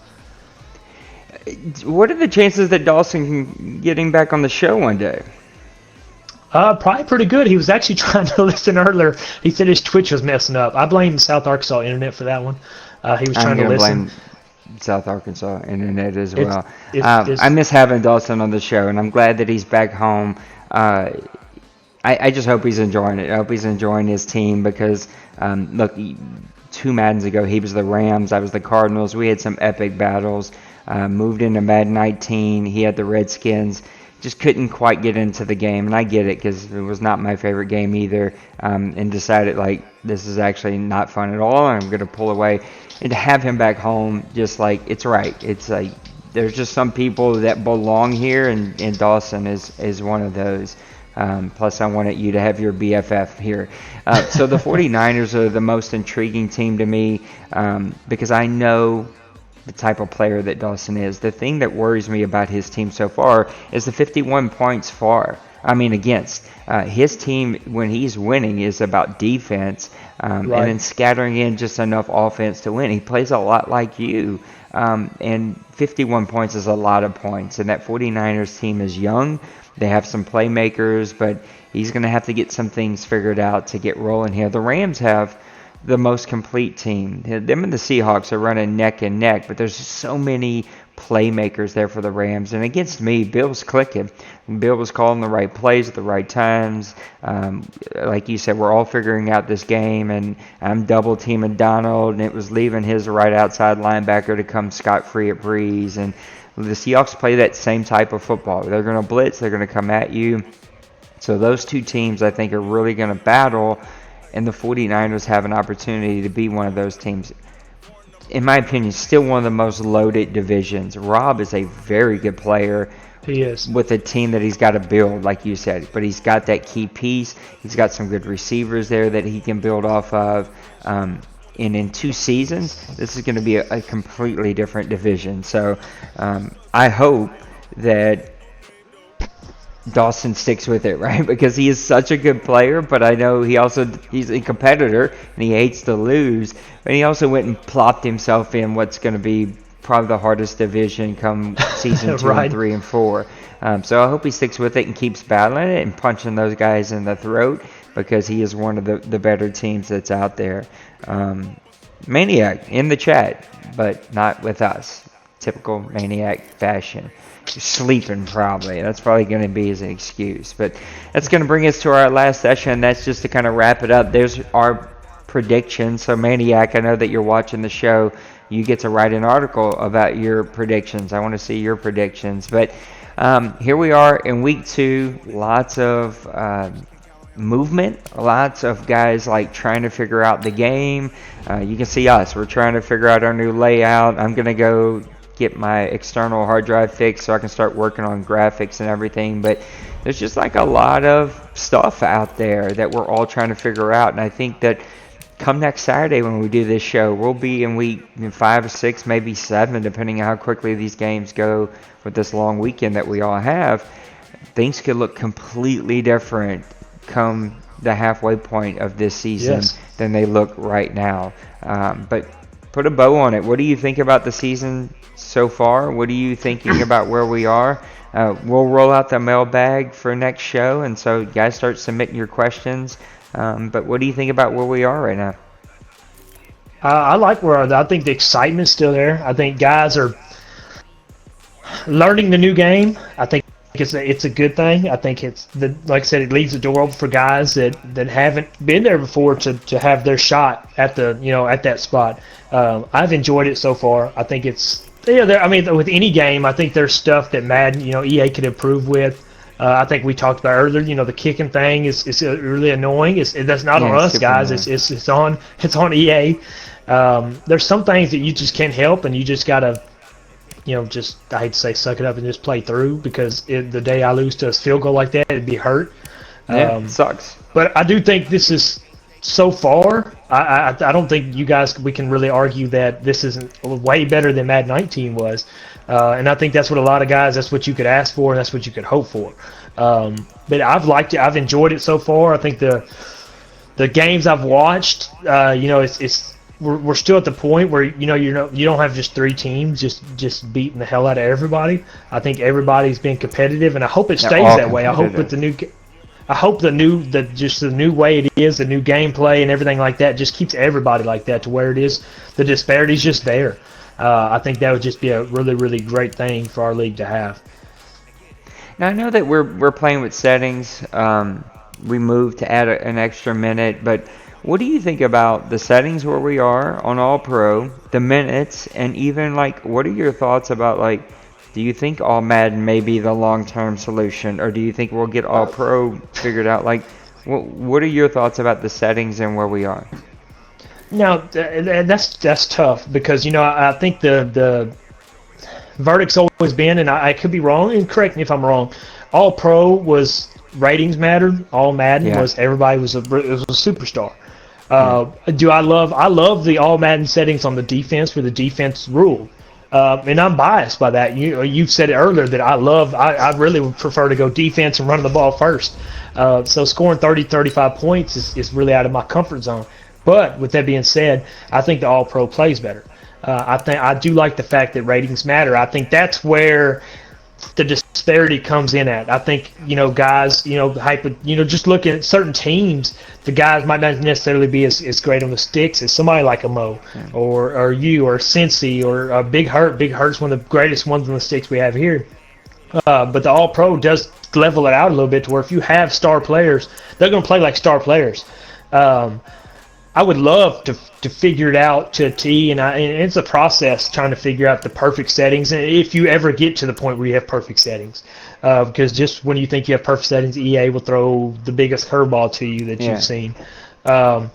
What are the chances that Dawson can getting back on the show one day? Probably pretty good. He was actually trying to listen earlier. He said his Twitch was messing up. I blame South Arkansas Internet for that one. He was I'm trying to gonna listen. blame South Arkansas internet as It's well. I it's miss having Dawson on the show, and I'm glad that he's back home. Uh, I just hope he's enjoying it. I hope he's enjoying his team because, look, 2 Maddens ago, he was the Rams, I was the Cardinals. We had some epic battles. Moved into Madden 19. He had the Redskins. Just couldn't quite get into the game, and I get it because it was not my favorite game either. And decided like this is actually not fun at all. I'm gonna pull away, and to have him back home, just like it's right. It's like there's just some people that belong here, and Dawson is one of those. Plus, I wanted you to have your BFF here. So the 49ers are the most intriguing team to me because I know the type of player that Dawson is. The thing that worries me about his team so far is the 51 points against. His team, when he's winning, is about defense and then scattering in just enough offense to win. He plays a lot like you. And 51 points is a lot of points. And that 49ers team is young. They have some playmakers, but he's going to have to get some things figured out to get rolling here. The Rams have the most complete team. Them and the Seahawks are running neck and neck, but there's just so many playmakers there for the Rams. And against me, Bill's clicking. Bill was calling the right plays at the right times. Like you said, we're all figuring out this game, and I'm double teaming Donald, and it was leaving his right outside linebacker to come scot-free at Breeze. And the Seahawks play that same type of football. They're going to blitz. They're going to come at you. So those two teams, I think, are really going to battle, and the 49ers have an opportunity to be one of those teams. In my opinion, still one of the most loaded divisions. Rob is a very good player. He is. With a team that he's got to build, like you said. But he's got that key piece. He's got some good receivers there that he can build off of. And in 2 seasons, this is going to be a completely different division. So I hope that Dawson sticks with it, right? Because he is such a good player, but I know he's a competitor and he hates to lose. But he also went and plopped himself in what's going to be probably the hardest division come season 2 and 3 and 4. So I hope he sticks with it and keeps battling it and punching those guys in the throat because he is one of the better teams that's out there. Maniac in the chat, but not with us. Typical Maniac fashion. Sleeping probably. That's probably going to be his excuse. But that's going to bring us to our last session. That's just to kind of wrap it up. There's our predictions. So Maniac, I know that you're watching the show. You get to write an article about your predictions. I want to see your predictions. But here we are in week 2. Lots of movement. Lots of guys like trying to figure out the game. You can see us. We're trying to figure out our new layout. I'm going to go get my external hard drive fixed so I can start working on graphics and everything. But there's just like a lot of stuff out there that we're all trying to figure out. And I think that come next Saturday when we do this show, we'll be in week 5 or 6, maybe 7, depending on how quickly these games go with this long weekend that we all have. Things could look completely different come the halfway point of this season than they look right now. But put a bow on it. What do you think about the season so far? What are you thinking about where we are? We'll roll out the mailbag for next show, and so you guys start submitting your questions. But what do you think about where we are right now? I like where I think the excitement's still there. I think guys are learning the new game. I think it's a good thing. I think like I said, it leaves the door open for guys that haven't been there before to have their shot at at that spot. I've enjoyed it so far. I think it's with any game, I think there's stuff that Madden, EA could improve with. I think we talked about earlier. The kicking thing is really annoying. That's not on us guys. It's on EA. There's some things that you just can't help, and you just gotta. I hate to say suck it up and just play through because the day I lose to a field goal like that, it'd be hurt. Yeah, it sucks. But I do think this is, so far, I don't think we can really argue that this isn't way better than Madden 19 was. And I think that's what a lot of guys, that's what you could ask for and that's what you could hope for. But I've liked it. I've enjoyed it so far. I think the games I've watched, we're still at the point where you don't have just three teams just beating the hell out of everybody. I think everybody's been competitive, and I hope it They're stays all that way. I hope with competitive. the new I hope the new way it is, the new gameplay and everything like that, just keeps everybody like that to where it is. The disparity's just there. I think that would just be a really, really great thing for our league to have. Now I know that we're playing with settings. We moved to add an extra minute, but what do you think about the settings where we are on All Pro, the minutes, and even like what are your thoughts about like do you think All Madden may be the long-term solution, or do you think we'll get All Pro figured out? Like, what are your thoughts about the settings and where we are? Now that's tough because I think the verdict's always been, and I could be wrong, and correct me if I'm wrong. All Pro was ratings mattered. All Madden Yeah, was everybody was a superstar. yeah, I love the All Madden settings on the defense where the defense ruled. And I'm biased by that. You've said it earlier that I really would prefer to go defense and running the ball first. So scoring 30, 35 points is really out of my comfort zone. But with that being said, I think the All Pro plays better. I do like the fact that ratings matter. I think that's where the disparity comes in at. I think guys, just looking at certain teams, the guys might not necessarily be as great on the sticks as somebody like a Mo yeah. or you or Cincy or Big Hurt. Big Hurt's one of the greatest ones on the sticks we have here. But the All Pro does level it out a little bit to where if you have star players, they're going to play like star players. Um, I would love to figure it out to a T, and it's a process trying to figure out the perfect settings. And if you ever get to the point where you have perfect settings, because just when you think you have perfect settings, EA will throw the biggest curveball to you that Yeah. you've seen. Um,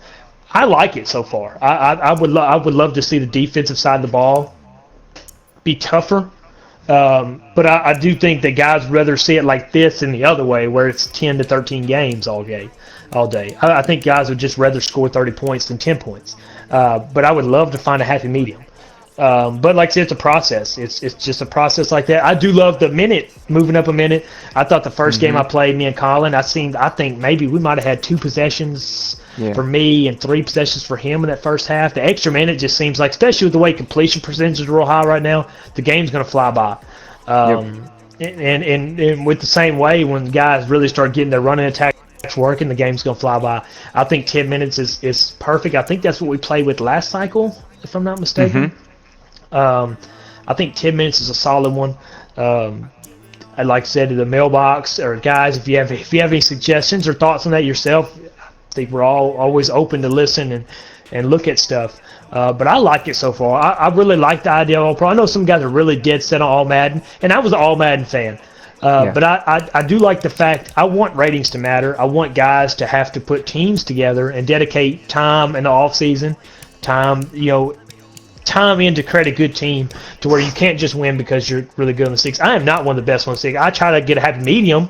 I like it so far. I would love to see the defensive side of the ball be tougher. But I do think that guys would rather see it like this than the other way, where it's 10 to 13 games all day. All day. I think guys would just rather score 30 points than 10 points. But I would love to find a happy medium. But like I said, it's a process. It's just a process like that. I do love the minute moving up a minute. I thought the first game I played, me and Colin, I think maybe we might have had 2 possessions Yeah. for me and 3 possessions for him in that first half. The extra minute just seems like, especially with the way completion percentage is real high right now, the game's going to fly by. Yep. And with the same way, when guys really start getting their running attacks working, the game's going to fly by. I think 10 minutes is perfect. I think that's what we played with last cycle, if I'm not mistaken. I think 10 minutes is a solid one. I'd like to say to the mailbox or guys, if you have any suggestions or thoughts on that yourself, I think we're all always open to listen and look at stuff. But I like it so far. I really like the idea of All Pro. I know some guys are really dead set on All Madden, and I was an All Madden fan. Yeah. But I do like the fact I want ratings to matter. I want guys to have to put teams together and dedicate time in the off season, time in to create a good team to where you can't just win because you're really good on the sticks. I am not one of the best on the sticks. I try to get a happy medium.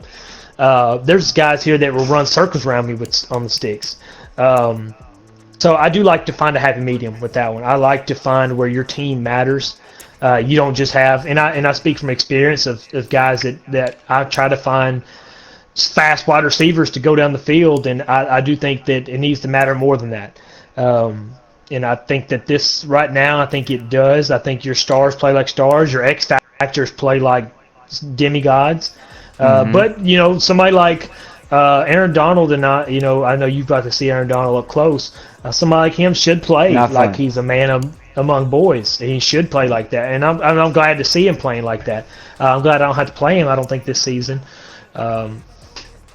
There's guys here that will run circles around me on the sticks. So I do like to find a happy medium with that one. I like to find where your team matters. You don't just have, and I speak from experience of guys that I try to find fast wide receivers to go down the field, and I do think that it needs to matter more than that. And I think that this right now, I think it does. I think your stars play like stars. Your X factors play like demigods. But somebody like Aaron Donald, and I know you've got to see Aaron Donald up close. Somebody like him should play Not like fun. he's a man among boys. He should play like that, and I'm glad to see him playing like that. I'm glad I don't have to play him. I don't think this season. I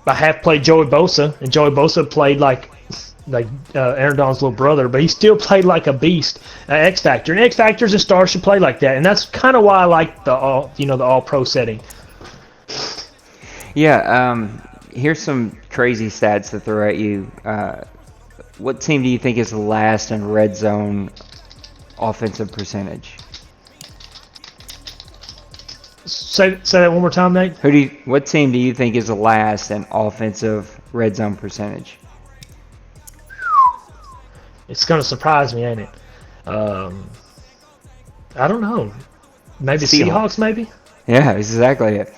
have played Joey Bosa, and Joey Bosa played like Aaron Donald's little brother, but he still played like a beast, X Factor. And X Factors and stars should play like that, and that's kind of why I like the all pro setting. Yeah. Here's some crazy stats to throw at you. What team do you think is last in red zone offensive percentage? Say that one more time, Nate. What team do you think is the last in offensive red zone percentage? It's gonna surprise me, ain't it? I don't know. Maybe Seahawks, maybe. Yeah, that's exactly it.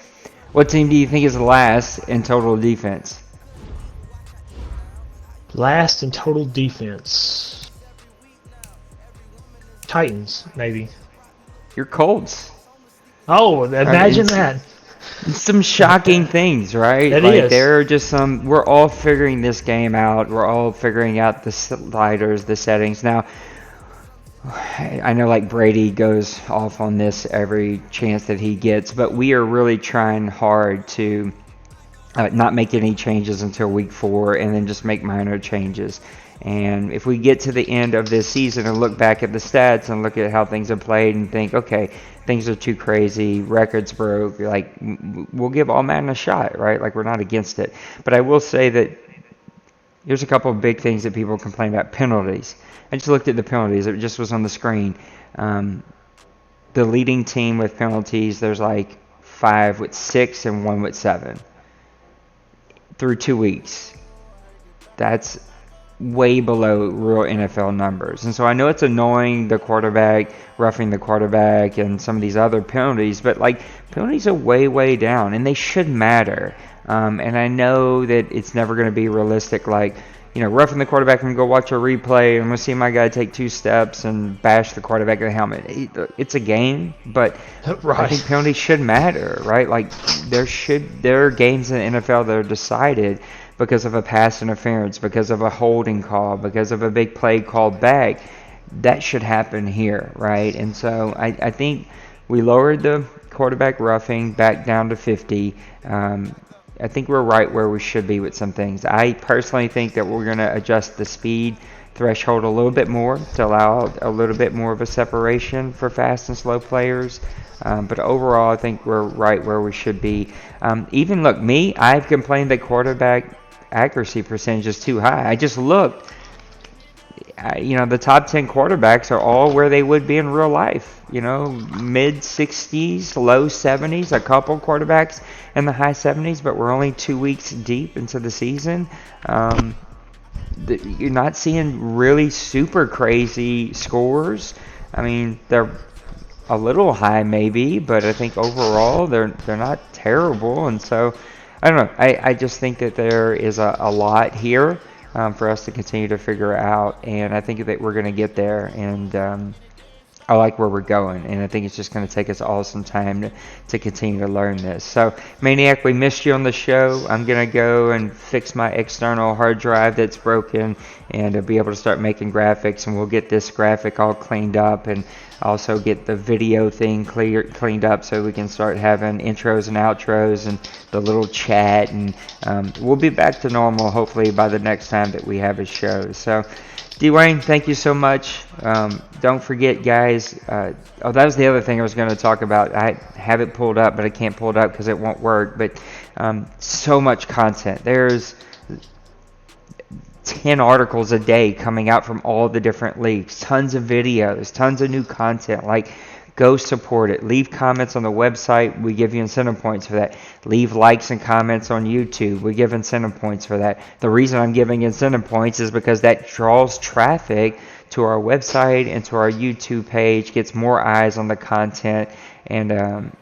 What team do you think is last in total defense? Last in total defense. Titans, maybe. Your Colts. Oh, I mean, imagine that. some shocking things, right? It Like is. there are just some. We're all figuring this game out. We're all figuring out the sliders, the settings. Now, I know like Brady goes off on this every chance that he gets, but we are really trying hard to not make any changes until week 4 and then just make minor changes. And if we get to the end of this season and look back at the stats and look at how things have played and think, okay, things are too crazy, records broke, like we'll give all Madden a shot, right? Like we're not against it. But I will say that here's a couple of big things that people complain about. Penalties. I just looked at the penalties. It just was on the screen. Um, the leading team with penalties, there's like 5 with 6 and 1 with 7 through 2 weeks. That's way below real NFL numbers. And so I know it's annoying, the quarterback, roughing the quarterback, and some of these other penalties, but like penalties are way, way down, and they should matter. And I know that it's never going to be realistic, like, roughing the quarterback and go watch a replay and I'm going to see my guy take 2 steps and bash the quarterback in the helmet. It's a game, but Right. I think penalties should matter, right? Like there are games in the NFL that are decided because of a pass interference, because of a holding call, because of a big play called back. That should happen here, right? And so I think we lowered the quarterback roughing back down to 50. I think we're right where we should be with some things. I personally think that we're going to adjust the speed threshold a little bit more to allow a little bit more of a separation for fast and slow players. But overall, I think we're right where we should be. Even look, I've complained that quarterback accuracy percentage is too high. I just looked. The top 10 quarterbacks are all where they would be in real life. Mid 60s, low 70s, a couple quarterbacks in the high 70s, but we're only 2 weeks deep into the season. You're not seeing really super crazy scores. I mean, they're a little high maybe, but I think overall they're not terrible. And so I don't know. I just think that there is a lot here for us to continue to figure out, and I think that we're going to get there. And I like where we're going, and I think it's just going to take us all some time to continue to learn this. So, Maniac, we missed you on the show. I'm going to go and fix my external hard drive that's broken and be able to start making graphics, and we'll get this graphic all cleaned up and also get the video thing cleaned up so we can start having intros and outros and the little chat, and we'll be back to normal hopefully by the next time that we have a show. So, Dwayne, thank you so much. Don't forget, guys. That was the other thing I was going to talk about. I have it pulled up, but I can't pull it up because it won't work. But so much content. There's 10 articles a day coming out from all the different leagues. Tons of videos, tons of new content. Like, go support it. Leave comments on the website. We give you incentive points for that. Leave likes and comments on YouTube. We give incentive points for that. The reason I'm giving incentive points is because that draws traffic to our website and to our YouTube page, gets more eyes on the content, and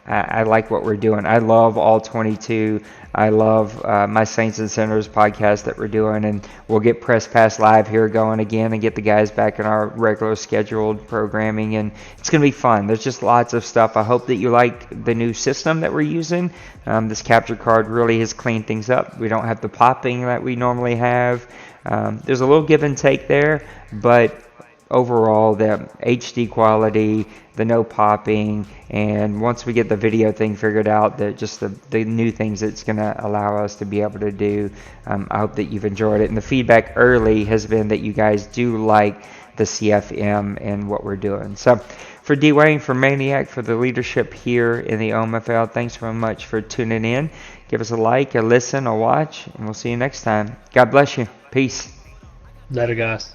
I like what we're doing. I love All 22. I love my Saints and Sinners podcast that we're doing, and we'll get Press Pass Live here going again and get the guys back in our regular scheduled programming, and it's going to be fun. There's just lots of stuff. I hope that you like the new system that we're using. This capture card really has cleaned things up. We don't have the popping that we normally have. There's a little give and take there, but overall, the HD quality, the no popping, and once we get the video thing figured out, the new things it's going to allow us to be able to do. I hope that you've enjoyed it. And the feedback early has been that you guys do like the CFM and what we're doing. So for Dwayne, for Maniac, for the leadership here in the OMFL, thanks very much for tuning in. Give us a like, a listen, a watch, and we'll see you next time. God bless you. Peace. Later, guys.